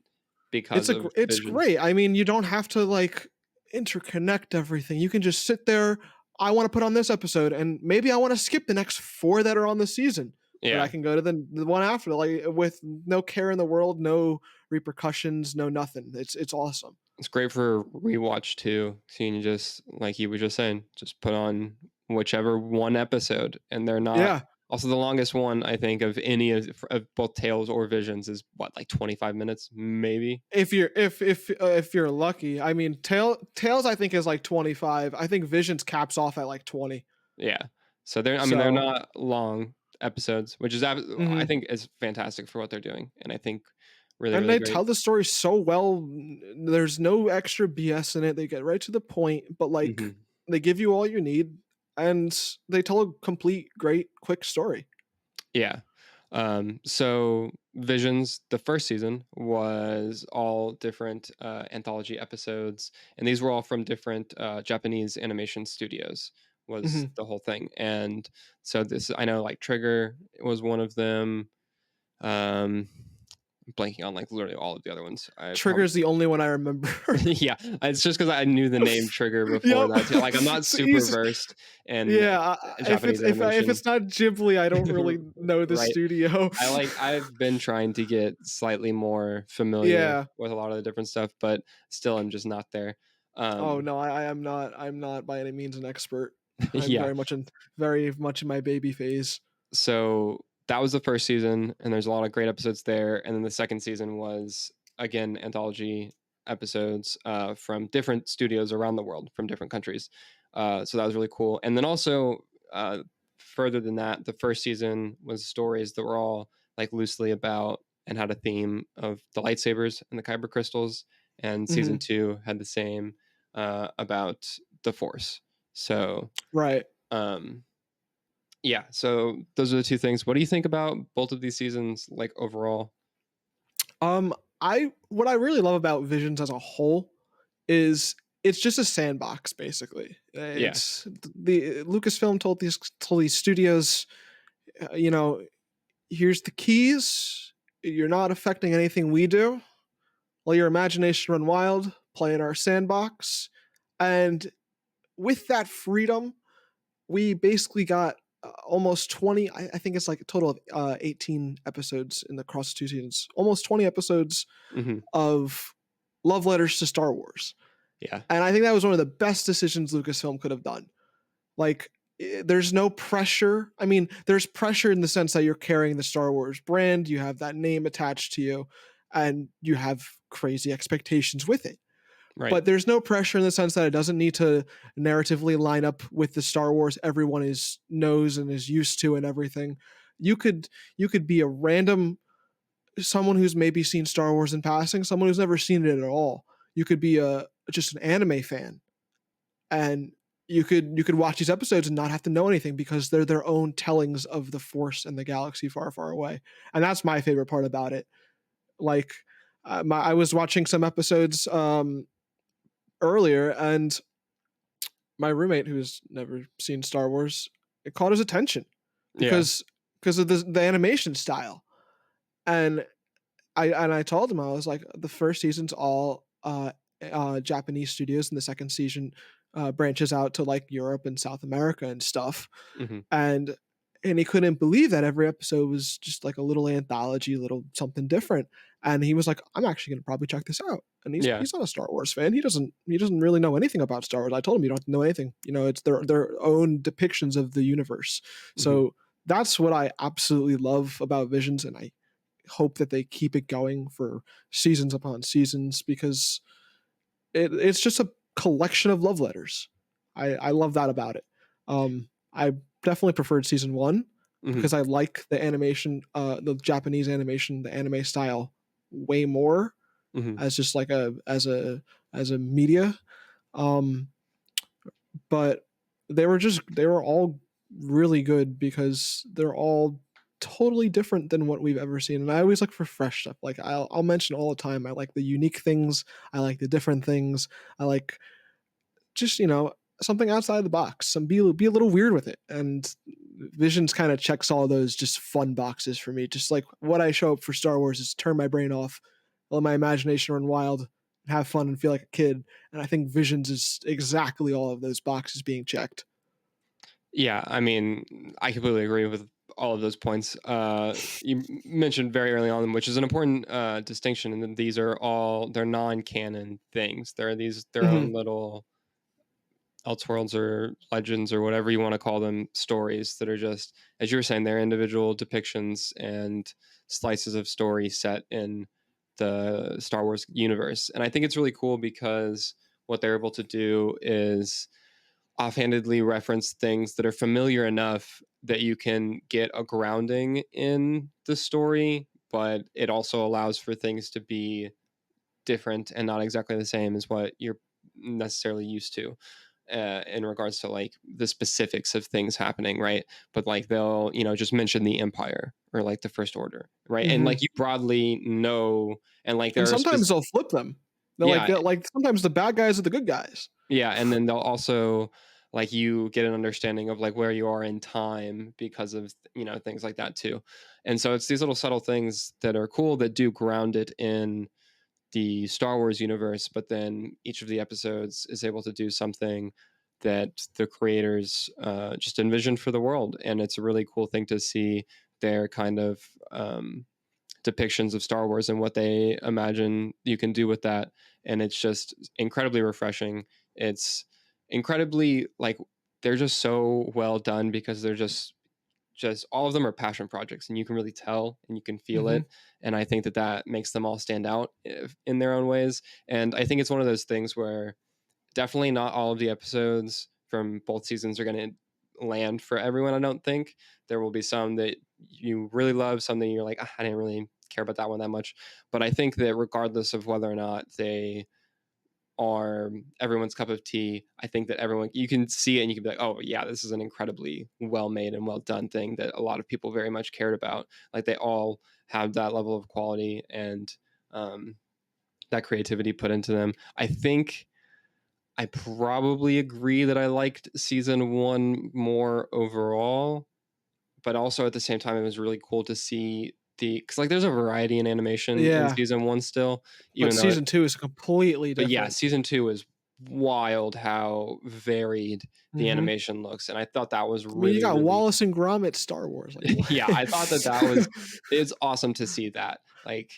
A: because of
B: it's
A: Visions.
B: great. I mean, you don't have to like interconnect everything. You can just sit there. I want to put on this episode, and maybe I want to skip the next four that are on the season, but I
A: Yeah,
B: can go to the one after, like with no care in the world, no repercussions, no nothing. It's awesome.
A: it's great for rewatch too. Seeing you just like you were just saying, just put on whichever one episode, and they're not.
B: Yeah,
A: Also, the longest one I think of any of both Tales or Visions is what, like 25 minutes, maybe.
B: if you're lucky. I mean, Tails I think is like 25. I think Visions caps off at like 20.
A: Yeah. So they're I mean they're
B: So,
A: not long episodes, which is I
B: mhm.
A: think is fantastic for what they're doing, and I think really
B: And
A: really
B: they
A: great.
B: tell the story so well. There's no extra BS in it. They get right to the point, but like
A: Hmm.
B: they give you all you need, and they tell a complete, great, quick story.
A: Yeah. So Visions, the first season was all different anthology episodes, and these were all from different Japanese animation studios. Was
B: Mhm.
A: the whole thing, and so this I know like Trigger was one of them. Um, I'm blanking on like literally all of the other ones. I probably
B: Trigger's the only one I remember.
A: yeah, it's just because I knew the name Trigger before
B: Yep.
A: that too. Like I'm not
B: So
A: super
B: easy.
A: versed in
B: Yeah.
A: Japanese
B: If
A: animation,
B: it's not Ghibli, I don't really know the
A: right?
B: studio.
A: I've been trying to get slightly more familiar
B: Yeah.
A: with a lot of the different stuff, but still I'm just not there.
B: Oh
A: Um,
B: no, I am not. I'm not by any means an expert. I'm
A: yeah,
B: very much in my baby phase.
A: so that was the first season, and there's a lot of great episodes there. And then the second season was again anthology episodes from different studios around the world, from different countries. So that was really cool. And then also further than that, the first season was stories that were all like loosely about and had a theme of the lightsabers and the kyber crystals. And season
B: Mhm.
A: two had the same about the Force. So
B: Right.
A: um, yeah, so those are the two things. What do you think about both of these seasons, like overall?
B: I what I really love about Visions as a whole is it's just a sandbox basically.
A: Yeah,
B: It's the Lucasfilm told these studios, you know, here's the keys. You're not affecting anything we do. Let your imagination run wild. Play in our sandbox, and with that freedom, we basically got almost 20. I think it's like a total of 18 episodes in the cross two seasons. Almost 20 episodes
A: hmm
B: of love letters to Star Wars.
A: yeah,
B: And I think that was one of the best decisions Lucasfilm could have done. Like, there's no pressure. I mean, there's pressure in the sense that you're carrying the Star Wars brand, you have that name attached to you, and you have crazy expectations with it.
A: right,
B: But there's no pressure in the sense that it doesn't need to narratively line up with the Star Wars everyone is knows and is used to and everything. You could you could be a random someone who's maybe seen Star Wars in passing, someone who's never seen it at all. You could be a just an anime fan, and you could watch these episodes and not have to know anything because they're their own tellings of the Force and the galaxy far, far away. And that's my favorite part about it. Like, I was watching some episodes earlier, and my roommate who's never seen Star Wars, it caught his attention
A: Yeah.
B: because of the animation style. And I told him, I was like, the first season's all Japanese studios, and the second season branches out to like Europe and South America and stuff.
A: Mhm.
B: And he couldn't believe that every episode was just like a little anthology, little something different. And he was like, I'm actually gonna probably check this out. And
A: Yeah.
B: he's not a Star Wars fan. He doesn't really know anything about Star Wars. I told him you don't have to know anything. You know, it's their own depictions of the universe.
A: Mhm.
B: So that's what I absolutely love about Visions, and I hope that they keep it going for seasons upon seasons because it's just a collection of love letters. I love that about it. I definitely preferred season one
A: Mhm.
B: because I like the animation, the Japanese animation, the anime style way more
A: Mhm.
B: as just like as a media. Um, but they were all really good because they're all totally different than what we've ever seen. And I always look for fresh stuff. Like I'll mention all the time, I like the unique things, I like the different things, I like just something outside the box, some be a little weird with it. And Visions kind of checks all those just fun boxes for me. Just like what I show up for Star Wars is turn my brain off, let my imagination run wild, have fun, and feel like a kid. And I think Visions is exactly all of those boxes being checked.
A: Yeah, I mean, I completely agree with all of those points. You mentioned very early on, which is an important distinction, and that these are all they're non-canon things. They're these their
B: Hmm.
A: own little Elseworlds or legends or whatever you want to call them, stories that are just, as you were saying, they're individual depictions and slices of story set in the Star Wars universe. And I think it's really cool because what they're able to do is offhandedly reference things that are familiar enough that you can get a grounding in the story, but it also allows for things to be different and not exactly the same as what you're necessarily used to in regards to like the specifics of things happening, right? But like they'll, just mention the Empire or like the First Order, right? And
B: Hmm.
A: like you broadly know, and like
B: And
A: there are
B: sometimes they'll flip them.
A: yeah,
B: They're like sometimes the bad guys are the good guys.
A: yeah, and then they'll also like you get an understanding of like where you are in time because of things like that too. And so it's these little subtle things that are cool that do ground it in the Star Wars universe, but then each of the episodes is able to do something that the creators just envisioned for the world. And it's a really cool thing to see their kind of depictions of Star Wars and what they imagine you can do with that. And it's just incredibly refreshing. It's incredibly like they're just so well done because they're just all of them are passion projects and you can really tell and you can feel
B: Hmm.
A: it, and I think that that makes them all stand out in their own ways. And I think it's one of those things where definitely not all of the episodes from both seasons are going to land for everyone. I don't think there will be some that you really love, some that you're like, "Ah, I didn't really care about that one that much," but I think that regardless of whether or not they are everyone's cup of tea, I think that everyone you can see it and you can be like, oh yeah, this is an incredibly well made and well done thing that a lot of people very much cared about. Like they all have that level of quality and um, that creativity put into them. I think I probably agree that I liked season one more overall, but also at the same time, it was really cool to see because like there's a variety in animation in
B: Yeah,
A: season one still,
B: but
A: even though
B: season two is completely
A: but yeah,
B: different.
A: season 2 is wild how varied the
B: Hmm.
A: animation looks, and I thought that was
B: I mean, you
A: really,
B: got
A: really
B: Wallace and Gromit Star Wars. Like, what?
A: yeah, I thought that that was it's awesome to see that, like,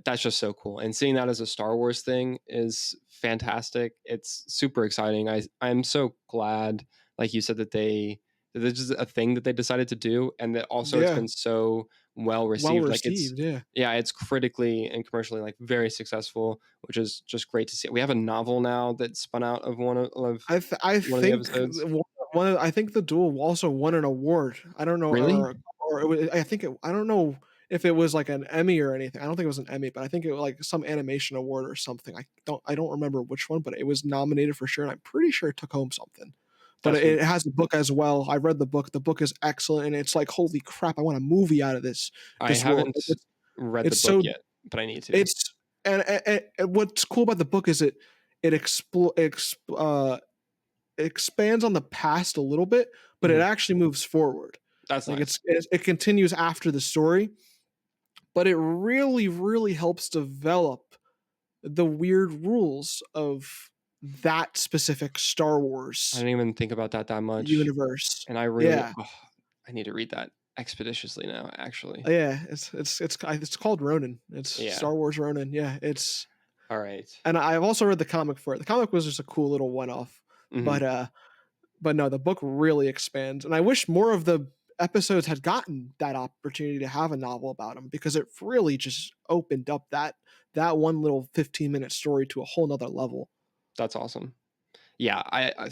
A: that's just so cool, and seeing that as a Star Wars thing is fantastic. It's super exciting. I'm so glad, like you said, that this is a thing that they decided to do, and that also it's
B: Yeah,
A: been so well
B: well
A: received, like, it's
B: received. Yeah,
A: yeah, it's critically and commercially, like, very successful, which is just great to see. We have a novel now that spun out of
B: I
A: one of the
B: think
A: episodes.
B: I think the duel also won an award. I don't know,
A: Really?
B: I think I don't know if it was like an Emmy or anything. I don't think it was an Emmy, but I think it was like some animation award or something. I don't remember which one, but it was nominated for sure, and I'm pretty sure it took home something. But
A: That's really
B: it has a book as well. I read the book. The book is excellent, and it's like, holy crap! I want a movie out of
A: I
B: this world.
A: haven't read the
B: It's
A: book
B: so
A: yet, but I need to.
B: it's and what's cool about the book is it expands on the past a little bit, but it
A: Mhm.
B: actually moves forward.
A: That's
B: Like
A: nice.
B: it continues after the story, but it really, really helps develop the weird rules of that specific Star
A: I
B: Wars
A: didn't even think about that much,
B: universe.
A: and I really
B: Yeah.
A: I need to read that expeditiously now, actually.
B: Yeah, it's called Ronin. It's
A: Yeah.
B: Star Wars Ronin. Yeah, it's
A: Alright.
B: and I've also read the comic for it. The comic was just a cool little one-off,
A: Mhm.
B: but, uh but no, the book really expands, and I wish more of the episodes had gotten that opportunity to have a novel about them because it really just opened up that one little 15-minute story to a whole nother level.
A: That's awesome. Yeah, I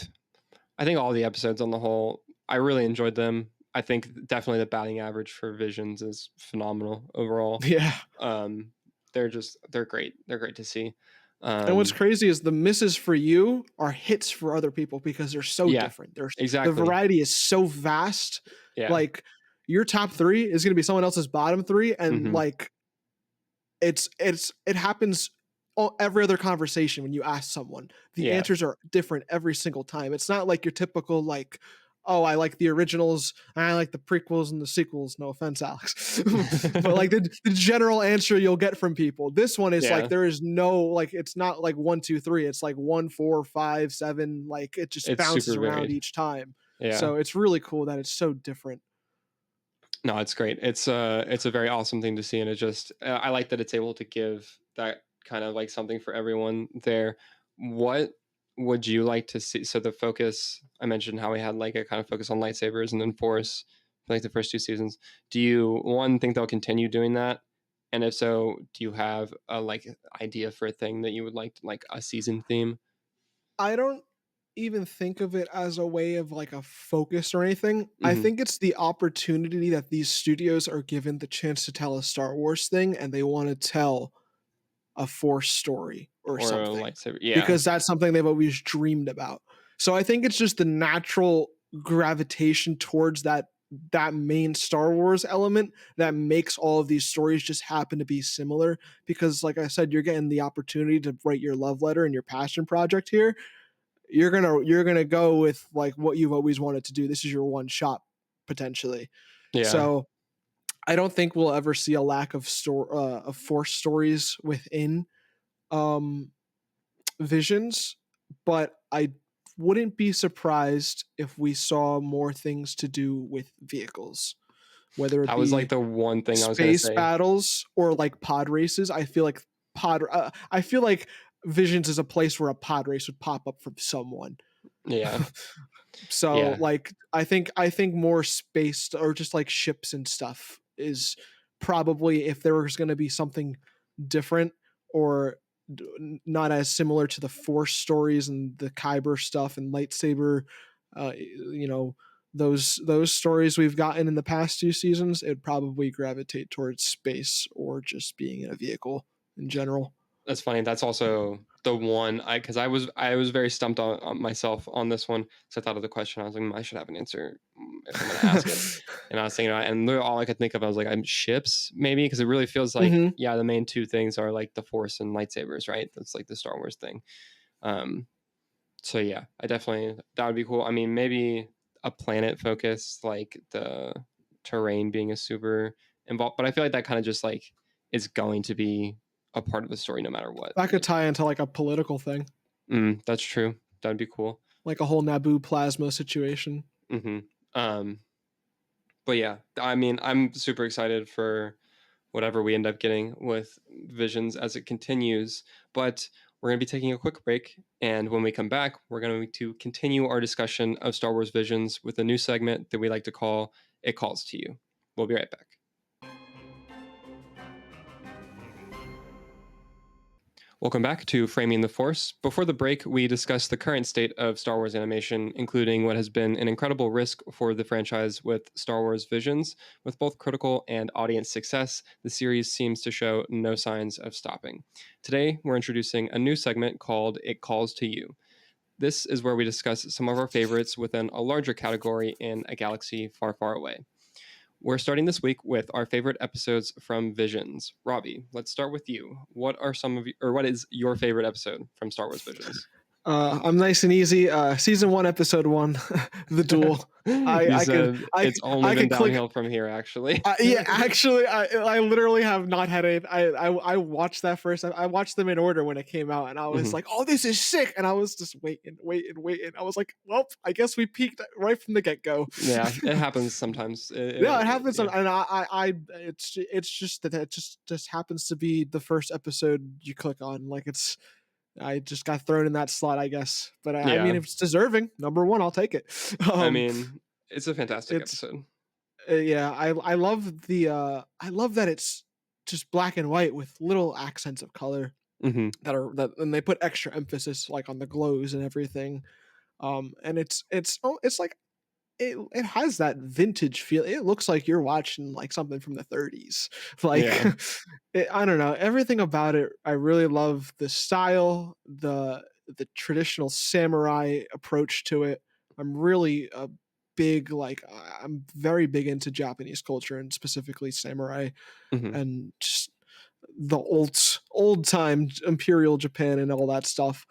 A: think all the episodes on the whole, I really enjoyed them. I think definitely the batting average for Visions is phenomenal overall.
B: Yeah.
A: Um, they're great. They're great to see.
B: And what's
A: Um,
B: crazy is the misses for you are hits for other people because they're so
A: yeah,
B: different. The
A: exactly.
B: variety is so vast.
A: Yeah.
B: Like your top 3 is going to be someone else's bottom 3 and
A: Mhm.
B: like it happens every other conversation when you ask someone. The
A: Yeah.
B: answers are different every single time. It's not like your typical like, "Oh, I like the originals, I like the prequels and the sequels." No offense, Alex. But like the general answer you'll get from people. This one is like
A: Yeah.
B: there is no like it's not like 1, 2, 3. It's like 1, 4, 5, 7. Like it just
A: It's
B: bounces
A: super
B: around
A: varied.
B: each time.
A: Yeah.
B: So it's really cool that it's so different.
A: No, it's great. It's a very awesome thing to see, and it just I like that it's able to give that kind of like something for everyone there. What would you like to see? So the focus I mentioned how we had like a kind of focus on lightsabers and then Force for like the first 2 seasons. Do you one think they'll continue doing that? And if so, do you have a like idea for a thing that you would like a season theme?
B: I don't even think of it as a way of like a focus or anything. I
A: Hmm.
B: think it's the opportunity that these studios are given the chance to tell a Star Wars thing and they want to tell a Force story or
A: Or a
B: something
A: lightsaber? Yeah,
B: because that's something they've always dreamed about. So I think it's just the natural gravitation towards that main Star Wars element that makes all of these stories just happen to be similar because like I said you're getting the opportunity to write your love letter and your passion project here. You're gonna go with like what you've always wanted to do. This is your one shot potentially.
A: yeah.
B: So I don't think we'll ever see a lack of Force stories within um Visions, but I wouldn't be surprised if we saw more things to do with vehicles, whether it
A: That was like
B: be
A: the one thing I was gonna
B: space
A: say.
B: battles or like pod races. I feel like Visions is a place where a pod race would pop up from someone.
A: Yeah,
B: So
A: yeah.
B: like I think more space or just like ships and stuff is probably if there was going to be something different or not as similar to the Force stories and the Kyber stuff and lightsaber, you know those stories we've gotten in the past 2 seasons, it'd probably gravitate towards space or just being in a vehicle in general.
A: That's funny. That's also the one because I was very stumped on myself on this one. So I thought of the question. I was like, I should have an answer if I'm going to ask it. And I was thinking about it, and literally all I could think of, I was like, I'm ships maybe because it really feels like
B: Hmm.
A: yeah, the main two things are like the Force and lightsabers, right? That's like the Star Wars thing. Um, so yeah, I definitely that would be cool. I mean, maybe a planet focus like the terrain being a super involved, but I feel like that kind of just like is going to be a part of the story no matter what.
B: That could tie into like a political thing,
A: That's true. That'd be cool.
B: like a whole Naboo plasma situation.
A: Hmm. Um, but yeah, I mean, I'm super excited for whatever we end up getting with Visions as it continues. But we're going to be taking a quick break. And when we come back, we're going to continue our discussion of Star Wars Visions with a new segment that we like to call It Calls to You. We'll be right back. Welcome back to Framing the Force. Before the break, we discussed the current state of Star Wars animation, including what has been an incredible risk for the franchise with Star Wars Visions. With both critical and audience success, the series seems to show no signs of stopping. Today, we're introducing a new segment called It Calls to You. This is where we discuss some of our favorites within a larger category in a galaxy far, far away. We're starting this week with our favorite episodes from Visions. Robbie, let's start with you. What are some of you, or what is your favorite episode from Star Wars Visions?
B: I'm nice and easy. Season 1, episode 1, The Duel. I
A: You
B: I could
A: said
B: I
A: it's only
B: I
A: been
B: could click.
A: downhill from here, actually.
B: Yeah, actually, I literally have not had it. I watched that first. I watched them in order when it came out, and I was
A: Mhm.
B: like, "Oh, this is sick!" And I was just waiting. I was like, "Well, I guess we peaked right from the get go."
A: Yeah, it happens sometimes.
B: Yeah, it happens,
A: Yeah.
B: and it's just that it just happens to be the first episode you click on. Like I just got thrown in that slot, I guess. But I mean,
A: Yeah.
B: if it's deserving, number one, I'll take it.
A: I
B: Um,
A: mean, it's a fantastic
B: it's
A: episode.
B: yeah, I love I love that it's just black and white with little accents of color
A: Mhm.
B: that and they put extra emphasis like on the glows and everything. And it's like it has that vintage feel. It looks like you're watching like something from the 30s. Like
A: Yeah.
B: I don't know, everything about it. I really love the style, the traditional samurai approach to it. I'm really a big like I'm very big into Japanese culture and specifically samurai
A: Mhm.
B: and just the old time imperial Japan and all that stuff.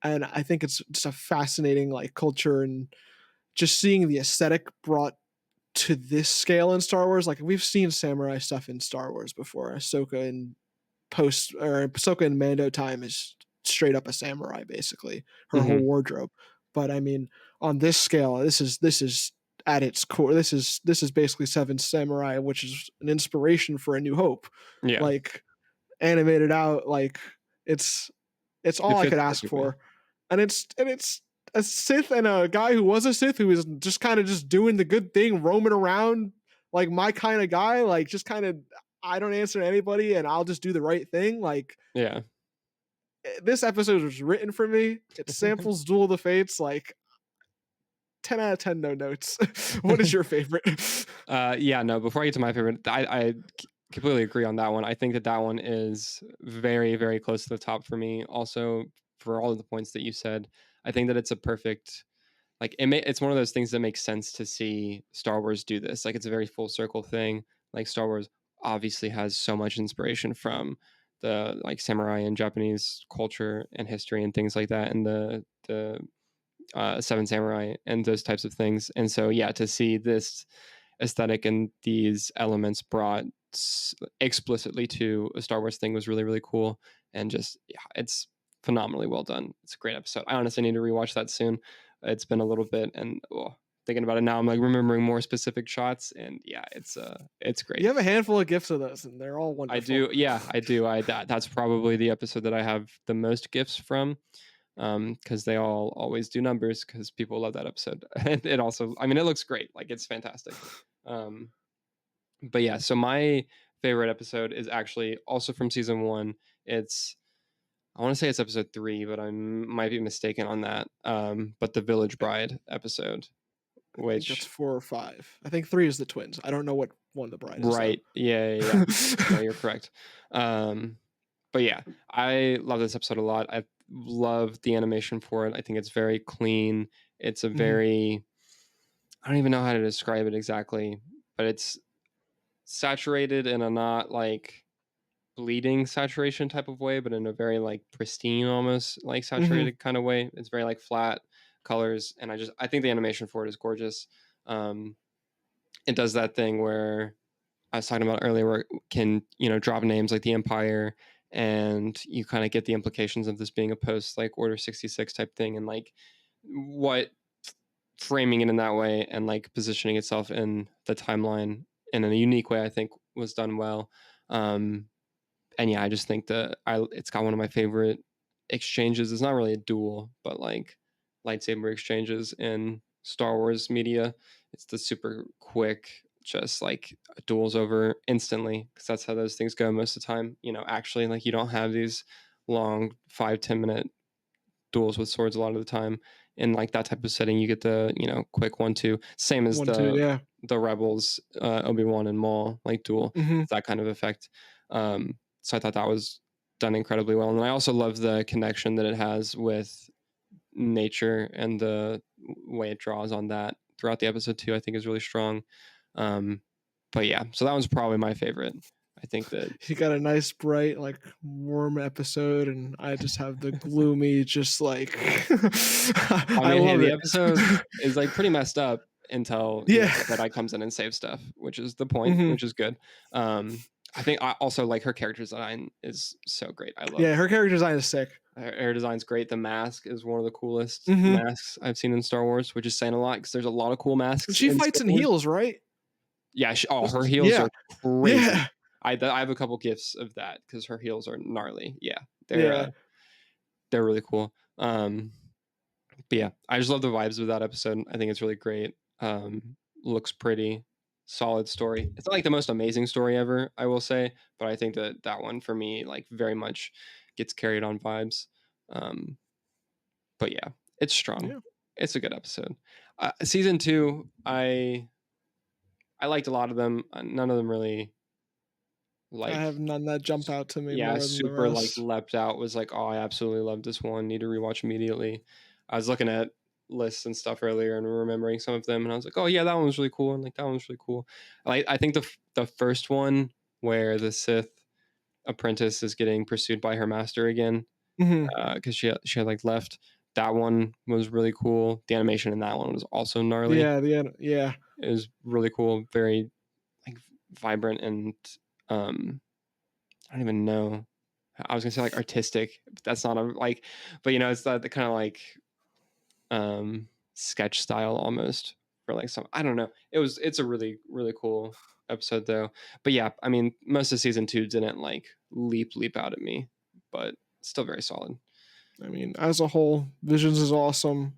B: And I think it's just a fascinating like culture and just seeing the aesthetic brought to this scale in Star Wars. Like we've seen samurai stuff in Star Wars before. Ahsoka in Mando time is straight up a samurai, basically her whole
A: Mhm.
B: wardrobe. But I mean, on this scale, this is at its core. This is basically Seven Samurai, which is an inspiration for A New Hope.
A: Yeah.
B: Like animated out, like it's it's
A: It
B: all I
A: fits
B: could ask
A: perfectly.
B: for, and it's a Sith and a guy who was a Sith who is just kind of just doing the good thing, roaming around like my kind of guy, like just kind of I don't answer to anybody and I'll just do the right thing. Like
A: Yeah.
B: this episode was written for me. It samples Duel of the Fates, like 10 out of 10, no notes. What is your favorite?
A: Yeah, no, before I get to my favorite, completely agree on that one. I think that that one is very, very close to the top for me. Also, for all of the points that you said, I think that it's a perfect, like, it's one of those things that makes sense to see Star Wars do this. Like, it's a very full circle thing. Like, Star Wars obviously has so much inspiration from the like samurai and Japanese culture and history and things like that, and the Seven Samurai and those types of things. And so, yeah, to see this aesthetic and these elements brought explicitly to a Star Wars thing was really, really cool. And just, yeah, it's phenomenally well done. It's a great episode. I honestly need to rewatch that soon. It's been a little bit, and thinking about it now, I'm like remembering more specific shots, and yeah, it's
B: You
A: great.
B: have a handful of gifts of those, and they're all
A: I
B: wonderful.
A: do, yeah, I do. That's probably the episode that I have the most gifts from, because they all always do numbers because people love that episode. And it also, I mean, it looks great, like it's fantastic. Um, but yeah, so my favorite episode is actually also from season one. It's I want to say it's episode 3, but I might be mistaken on that. But the Village Bride episode,
B: I think that's
A: which
B: 4 or 5. I think 3 is the twins. I don't know what one the bride is though.
A: right, yeah, yeah, yeah. No, you're correct. Um, but yeah, I love this episode a lot. I love the animation for it. I think it's very clean. It's a
B: Mhm,
A: very I don't even know how to describe it exactly, but it's saturated in a not like bleeding saturation type of way, but in a very like pristine, almost like
B: mhm.
A: saturated kind of way. It's very like flat colors, and I think the animation for it is gorgeous. Um, it does that thing where I was talking about earlier, where it can drop names like the Empire, and you kind of get the implications of this being a post like Order 66 type thing, and like what framing it in that way and like positioning itself in the timeline in a unique way, I think was done well. Um, and yeah, I just think that it's got one of my favorite exchanges. It's not really a duel, but like lightsaber exchanges in Star Wars media. It's the super quick, just like duels over instantly, because that's how those things go most of the time. Actually, like you don't have these long 5-10 minute duels with swords a lot of the time. In like that type of setting, you get the quick 1-2, same as
B: 1, 2, yeah.
A: the rebels, Obi-Wan and Maul like duel.
B: Mhm,
A: It's that kind of effect. So I thought that was done incredibly well, and I also love the connection that it has with nature, and the way it draws on that throughout the episode too, I think is really strong. um but yeah, so that was probably my favorite. I think that
B: You got a nice, bright, like warm episode, and I just have the gloomy, just like
A: I
B: I
A: mean, hey,
B: love
A: the
B: it.
A: episode is like pretty messed up until
B: Yeah.
A: the Jedi comes in and saves stuff, which is the point,
B: hmm
A: which is good. Um, I think I also like her character design is so great. I love
B: Yeah, her character design is sick.
A: her design's great. The mask is one of the coolest
B: hmm
A: masks I've seen in Star Wars, which is saying a lot because there's a lot of cool masks
B: She
A: in Star
B: fights in
A: Wars.
B: heels, right?
A: Yeah, her heels
B: Yeah,
A: are crazy.
B: yeah,
A: I have a couple gifs of that because her heels are gnarly. Yeah,
B: yeah.
A: they're really cool. But yeah, I just love the vibes of that episode. I think it's really great. Looks pretty, solid story. It's not like the most amazing story ever, I will say, but I think that that one for me like very much gets carried on vibes. Um, but yeah, it's strong.
B: Yeah.
A: It's a good episode. Season two, I liked a lot of them. None of them really
B: I
A: like
B: have none that jump out to me
A: yeah,
B: more than the
A: super like
B: rest.
A: leapt out, was like, oh, I absolutely love this one. Need to rewatch immediately. I was looking at lists and stuff earlier and remembering some of them, and I was like, oh yeah, that one was really cool, and like that one was really cool. I think the first one where the Sith apprentice is getting pursued by her master again,
B: hmm
A: because she had like left. That one was really cool. The animation in that one was also gnarly.
B: Yeah, the end. Yeah,
A: It was really cool, very like vibrant and I don't even know. I was gonna say like artistic, but that's not a like, but it's the kind of like sketch style almost for like some. I don't know. It's a really really cool episode though. But yeah, I mean most of season two didn't like leap out at me, but still very solid.
B: I mean, as a whole, Visions is awesome.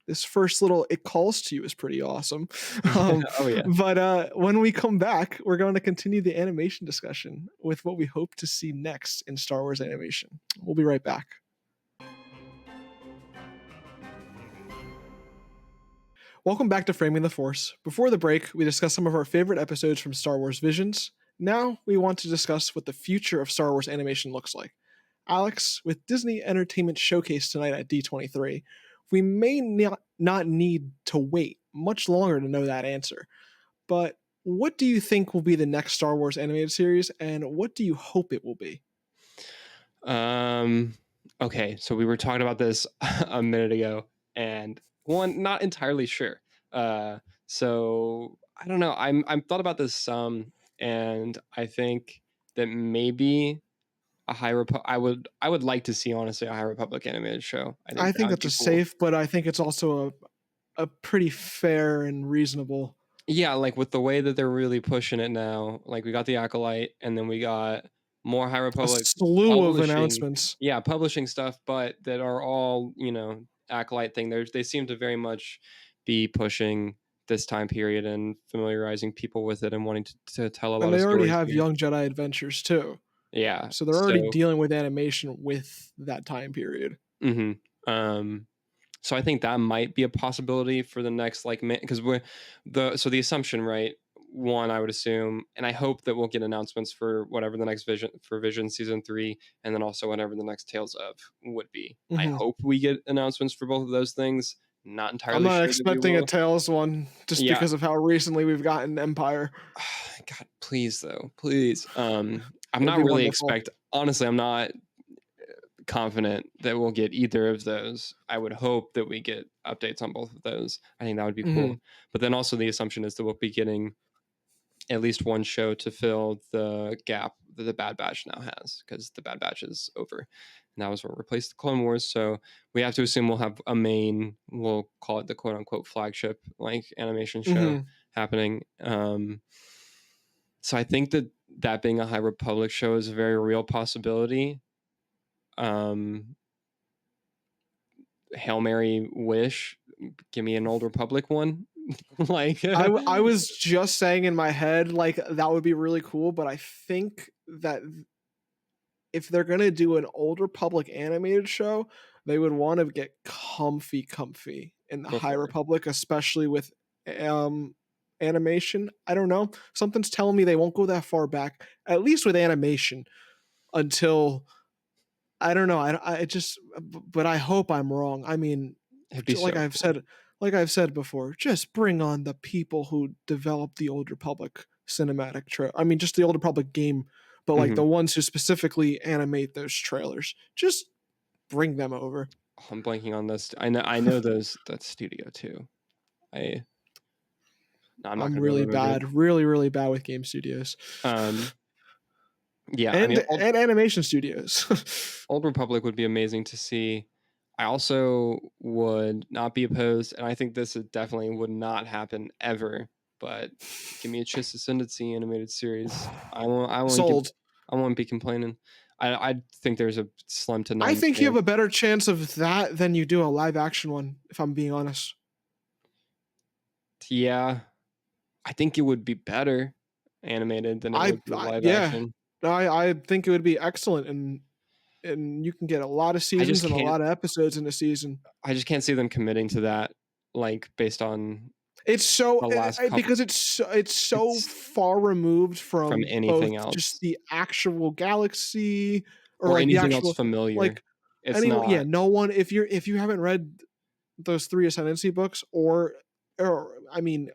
B: This first little "It Calls to You" is pretty awesome. Um,
A: Oh yeah.
B: but when we come back, we're going to continue the animation discussion with what we hope to see next in Star Wars animation. We'll be right back. Welcome back to Framing the Force. Before the break, we discussed some of our favorite episodes from Star Wars Visions. Now we want to discuss what the future of Star Wars animation looks like. Alex, with Disney Entertainment Showcase tonight at D23, we may not need to wait much longer to know that answer. But what do you think will be the next Star Wars animated series, and what do you hope it will be?
A: Um. Okay, so we were talking about this a minute ago, and one not entirely sure. Uh. So I don't know. I'm thought about this some, and I think that maybe a High Republic. I would like to see honestly a High Republic animated show. I
B: I
A: think that
B: think
A: would
B: that's
A: be
B: a
A: cool.
B: safe, but I think it's also a pretty fair and reasonable.
A: Yeah, like with the way that they're really pushing it now. Like we got the Acolyte, and then we got more High
B: A
A: Republic
B: slew of
A: publishing.
B: announcements.
A: Yeah, publishing stuff, but that are all Acolyte thing. They seem to very much be pushing this time period and familiarizing people with it and wanting to tell a
B: And
A: lot of
B: they already
A: stories
B: have
A: here.
B: Young Jedi Adventures too.
A: Yeah,
B: So they're already
A: so
B: dealing with animation with that time period.
A: hmm um, so I think that might be a possibility for the next like because we're the assumption, right? One, I would assume, and I hope that we'll get announcements for whatever the next Vision season 3, and then also whatever the next Tales of would be. I
B: hmm
A: hope we get announcements for both of those things. Not
B: I'm
A: entirely
B: not
A: sure that we
B: expecting a
A: will.
B: Tales one just
A: Yeah.
B: because of how recently we've gotten Empire.
A: God, please though, please. I'm
B: It'd
A: not
B: be
A: really
B: wonderful.
A: expect. Honestly, I'm not confident that we'll get either of those. I would hope that we get updates on both of those. I think that would be
B: hmm
A: cool. But then also the assumption is that we'll be getting at least one show to fill the gap that the Bad Batch now has, because the Bad Batch is over. And that was what replaced the Clone Wars. So we have to assume we'll have a main, we'll call it the quote unquote flagship like animation show
B: hmm
A: happening. So I think that that being a High Republic show is a very real possibility. Um, Hail Mary wish, give me an Old Republic one. Like,
B: I was just saying in my head like that would be really cool, but I think that if they're gonna do an Old Republic animated show, they would want to get comfy in the High
A: before.
B: Republic, especially with um animation. I don't know. Something's telling me they won't go that far back, at least with animation, until I don't know. I just, but I hope I'm wrong. I mean,
A: It'd be
B: like
A: so
B: I've
A: cool.
B: said, like I've said before, just bring on the people who developed the Old Republic cinematic trail. I mean, just the Old Republic game, but like
A: Hmm.
B: the ones who specifically animate those trailers. Just bring them over.
A: I'm blanking on this. I know those that studio too. I no, I'm not
B: I'm
A: gonna be able to
B: really
A: remember it.
B: bad, really, really bad with game studios
A: Um, yeah, I mean,
B: and animation studios.
A: Old Republic would be amazing to see. I also would not be opposed, and I think this definitely would not happen ever. But give me a Chiss Ascendancy animated series. I won't. I won't give.
B: Sold.
A: I won't be complaining. I think there's a slim to
B: I
A: none
B: think you have
A: chance.
B: a better chance of that than you do a live action one, if I'm being honest.
A: Yeah, I think it would be better animated than it would be live
B: Yeah,
A: action.
B: I think it would be excellent, and you can get a lot of
A: I just
B: seasons and a
A: can't.
B: lot of episodes in a season.
A: I just can't see them committing to that, like based on
B: It's so
A: the last couple.
B: because it's so
A: It's
B: far removed
A: from
B: from both
A: anything
B: just
A: else
B: the actual galaxy or
A: or
B: like the
A: anything else
B: actual
A: familiar.
B: like
A: It's not.
B: no one if you haven't read those three Ascendancy books or I mean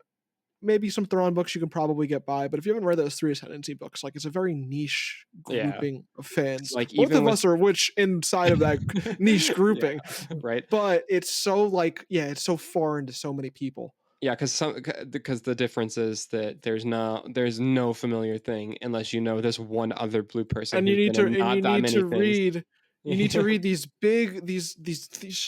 B: maybe some Thrawn books you can probably get by, but if you haven't read those three Ascendancy books, like it's a very niche
A: Yeah,
B: grouping of fans.
A: like
B: Both
A: even
B: of
A: with
B: us are which inside of that niche
A: yeah,
B: grouping,
A: right.
B: but it's so like yeah, it's so foreign to so many people.
A: Yeah, because the difference is that there's no familiar thing unless you know this one other blue person
B: And
A: who's been in
B: you
A: not that
B: need
A: many
B: to
A: things.
B: read you need to read these big these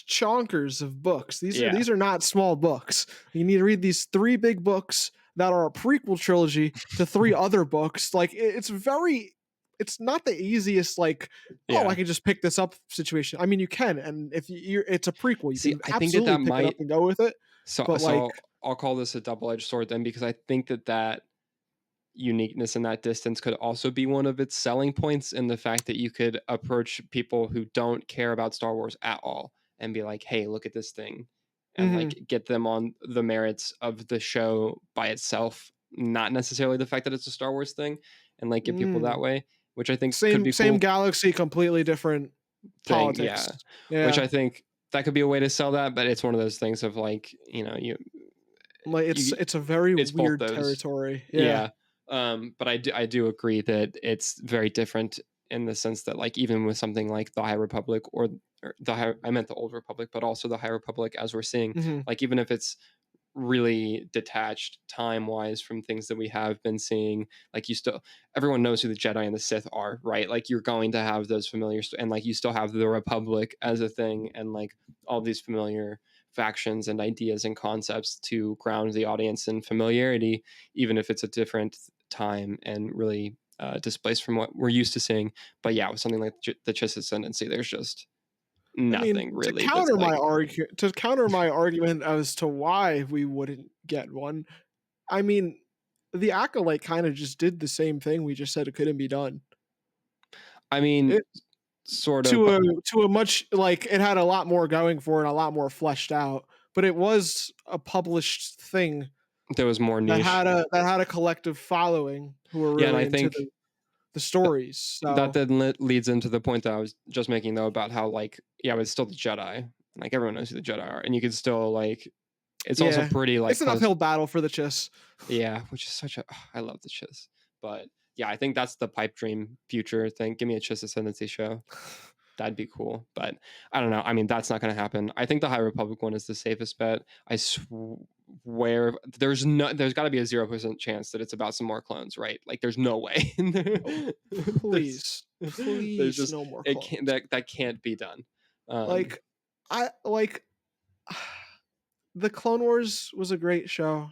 B: chonkers of books.
A: Yeah.
B: These are not small books. You need to read these three big books that are a prequel trilogy to three other books. Like it's very it's not the easiest like oh I
A: Yeah.
B: can just pick this up situation. I mean you can and if you're it's a prequel you
A: See,
B: can
A: I think that
B: absolutely
A: that
B: pick it up
A: might
B: and go with it.
A: so
B: But like
A: so I'll call this a double-edged sword then because I think that uniqueness and that distance could also be one of its selling points in the fact that you could approach people who don't care about Star Wars at all and be like, "Hey, look at this thing." And
B: mhm,
A: like get them on the merits of the show by itself, not necessarily the fact that it's a Star Wars thing and like get people that
B: mm.
A: way, which I think could be
B: Same
A: cool
B: galaxy, completely different
A: thing.
B: politics.
A: Yeah. Which
B: Yeah.
A: I think that could be a way to sell that, but it's one of those things of like,
B: Like
A: you
B: it's a very
A: it's both
B: weird
A: those.
B: territory. Yeah.
A: Yeah. But I do agree that it's very different in the sense that like even with something like the High Republic or I meant the Old Republic, but also the High Republic as we're seeing,
B: Hmm.
A: like even if it's really detached time wise from things that we have been seeing, like everyone knows who the Jedi and the Sith are, right? Like you're going to have those familiar and like you still have the Republic as a thing and like all these familiar factions and ideas and concepts to ground the audience in familiarity, even if it's a different time and really displaced from what we're used to seeing. But yeah, with something like the Chiss Ascendancy, there's just
B: I mean,
A: nothing
B: to
A: really that's
B: counter
A: like,
B: my argument as to why we wouldn't get one, I mean, the Acolyte kind of just did the same thing we just said it couldn't be done.
A: I mean,
B: It
A: sort of, but
B: to a much like it had a lot more going for it and a lot more fleshed out, but it was a published thing
A: there was more niche.
B: that had a collective following who were
A: Yeah, and
B: really
A: I
B: into
A: think
B: the stories.
A: that
B: So
A: then leads into the point that I was just making though about how like yeah, but it's still the Jedi. Like everyone knows who the Jedi are, and you can still like it's also
B: yeah,
A: pretty like
B: it's an
A: close.
B: uphill battle for the Chiss.
A: Yeah, which is such a I love the Chiss, but yeah, I think that's the pipe dream future thing. Give me a Chiss Ascendancy show. That'd be cool, but I don't know. I mean, that's not going to happen. I think the High Republic one is the safest bet. I swear, there's got to be a 0% chance that it's about some more clones, right? Like, there's no way.
B: Oh,
A: there's,
B: please,
A: there's
B: please,
A: just
B: no more
A: it can't
B: clones.
A: that can't be done. Um,
B: Like, I like the Clone Wars was a great show,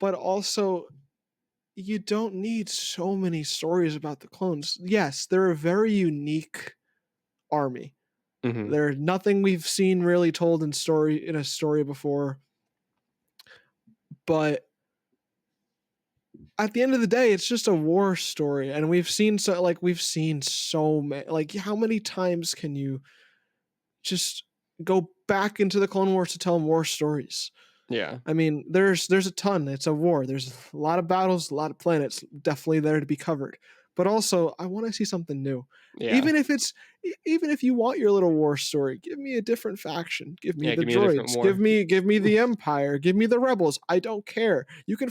B: but also you don't need so many stories about the clones. Yes, they're a very unique army.
A: mhm.
B: They're nothing we've seen really told in a story before, but at the end of the day, it's just a war story, and we've seen so many. Like, how many times can you just go back into the Clone Wars to tell more stories?
A: Yeah,
B: I mean, there's a ton. It's a war. There's a lot of battles, a lot of planets definitely there to be covered. but also I want to see something new.
A: Yeah.
B: Even if it's even if you want your little war story, give me a different faction. Give me
A: Yeah,
B: the
A: give me a different
B: droids. Give
A: war.
B: me the Empire. Give me the rebels. I don't care. You can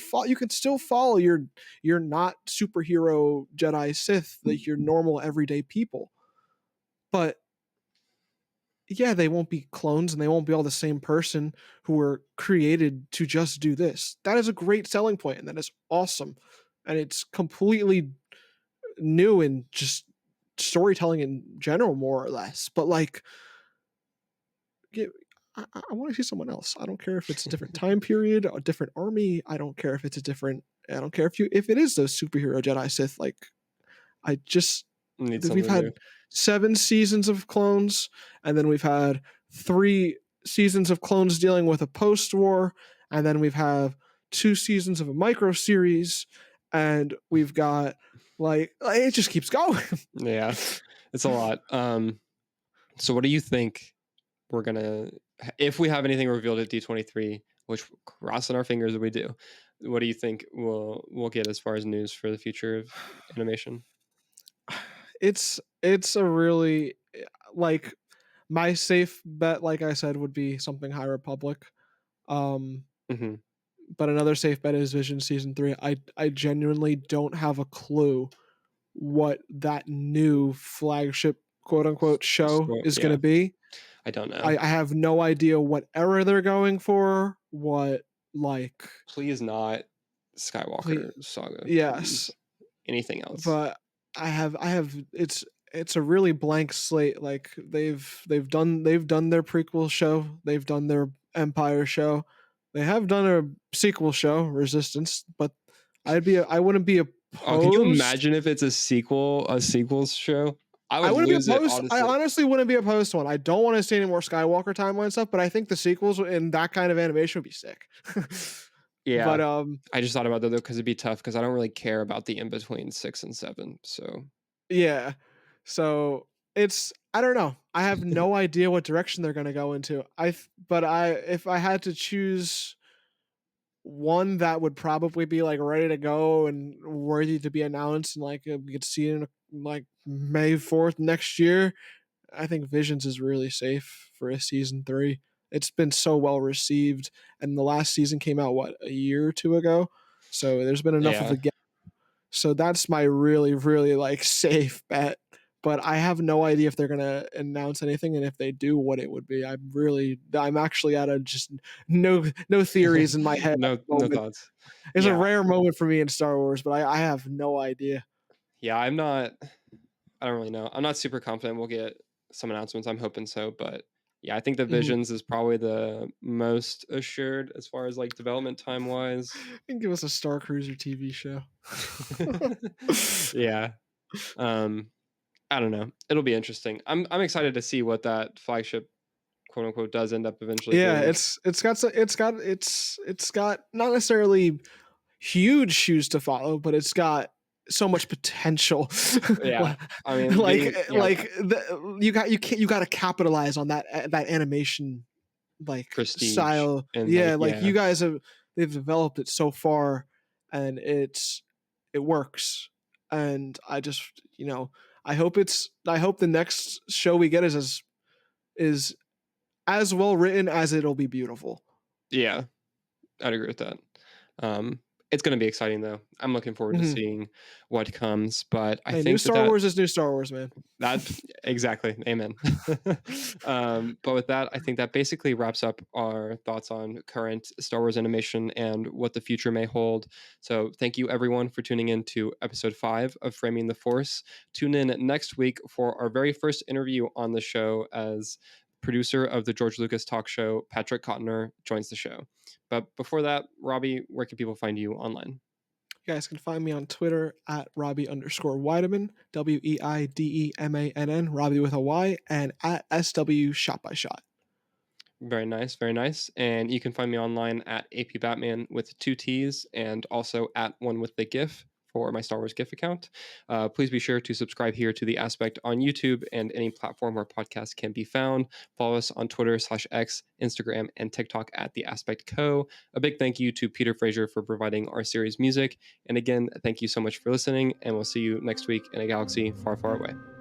B: still follow your not superhero Jedi Sith, like your normal everyday people. But yeah, they won't be clones and they won't be all the same person who were created to just do this. That is a great selling point and that is awesome. And it's completely new in just storytelling in general, more or less. But like, get, I want to see someone else. I don't care if it's a different time period, a different army. I don't care if it's a different. I don't care if it is those superhero Jedi Sith. Like, I just
A: Need
B: we've
A: something new.
B: had 7 seasons of clones, and then we've had 3 seasons of clones dealing with a post-war, and then we've had 2 seasons of a micro series, and we've got like it just keeps going.
A: Yeah. It's a lot. So what do you think we're gonna if we have anything revealed at D23, which crossing our fingers that we do, what do you think we'll get as far as news for the future of animation?
B: It's a really like my safe bet, like I said, would be something High Republic. Um,
A: Hmm.
B: but another safe bet is Vision season 3. I genuinely don't have a clue what that new flagship quote unquote show
A: So
B: is going
A: yeah,
B: to be.
A: I don't know.
B: I have no idea what era they're going for. What like
A: Please not
B: please,
A: Skywalker saga,
B: yes,
A: please. Anything else?
B: but I have it's a really blank slate. Like they've done their prequel show, they've done their Empire show, they have done a sequel show, Resistance, but I wouldn't be
A: Oh, can you
B: opposed.
A: imagine if it's a sequels show? I
B: I
A: would
B: wouldn't be
A: lose it,
B: opposed. I
A: honestly.
B: honestly wouldn't be opposed to one. I don't want to see any more Skywalker timeline stuff, but I think the sequels in that kind of animation would be sick.
A: Yeah.
B: but
A: I just thought about that though, because it'd be tough because I don't really care about the in between 6 and 7. So
B: yeah. So it's I don't know. I have no idea what direction they're gonna go into. But I if I had to choose one that would probably be like ready to go and worthy to be announced and like we could see it in like May 4th next year, I think Visions is really safe for a season 3. It's been so well received, and the last season came out what a year or two ago, so there's been enough of
A: yeah.
B: a gap. So that's my really like safe bet. But I have no idea if they're gonna announce anything, and if they do, what it would be. I'm actually at a just no theories in my head at
A: No,
B: the
A: no
B: moment.
A: thoughts.
B: It's a
A: Yeah.
B: rare moment for me in Star Wars, but I have no idea.
A: Yeah, I'm not I don't really know. I'm not super confident we'll get some announcements. I'm hoping so, but yeah, I think the
B: Mhm.
A: Visions is probably the most assured as far as like development time wise.
B: Give us a Star Cruiser TV show.
A: Yeah. Um I don't know. It'll be interesting. I'm excited to see what that flagship quote unquote does end up eventually
B: Yeah,
A: being.
B: it's got not necessarily huge shoes to follow, but it's got so much potential.
A: Yeah. I mean, getting yeah,
B: You got to capitalize on that animation like
A: prestige
B: style.
A: and like
B: Yeah, like
A: yeah.
B: you guys have they've developed it so far, and it works. And I just I hope the next show we get is as well written as it'll be beautiful.
A: Yeah. I'd agree with that. Um, it's going to be exciting though. I'm looking forward to
B: Mhm.
A: seeing what comes, but I
B: Hey, new
A: think
B: Star Wars is new Star Wars, man.
A: that exactly, amen. But with that, I think that basically wraps up our thoughts on current Star Wars animation and what the future may hold. So thank you everyone for tuning in to episode 5 of Framing the Force. Tune in next week for our very first interview on the show as producer of the George Lucas talk show, Patrick Cottner, joins the show. But before that, Robbie, where can people find you online?
B: You guys can find me on Twitter at Robbie_Weideman, WEIDEMANN, Robbie with a Y, and at SW Shot by Shot.
A: Very nice, very nice. And you can find me online at AP Batman with 2 T's and also at one with the GIF. for my Star Wars GIF account. Please be sure to subscribe here to The Aspect on YouTube and any platform where podcasts can be found. Follow us on Twitter/X, Instagram, and TikTok at The Aspect Co. A big thank you to Peter Fraser for providing our series music. And again, thank you so much for listening, and we'll see you next week in a galaxy far, far away.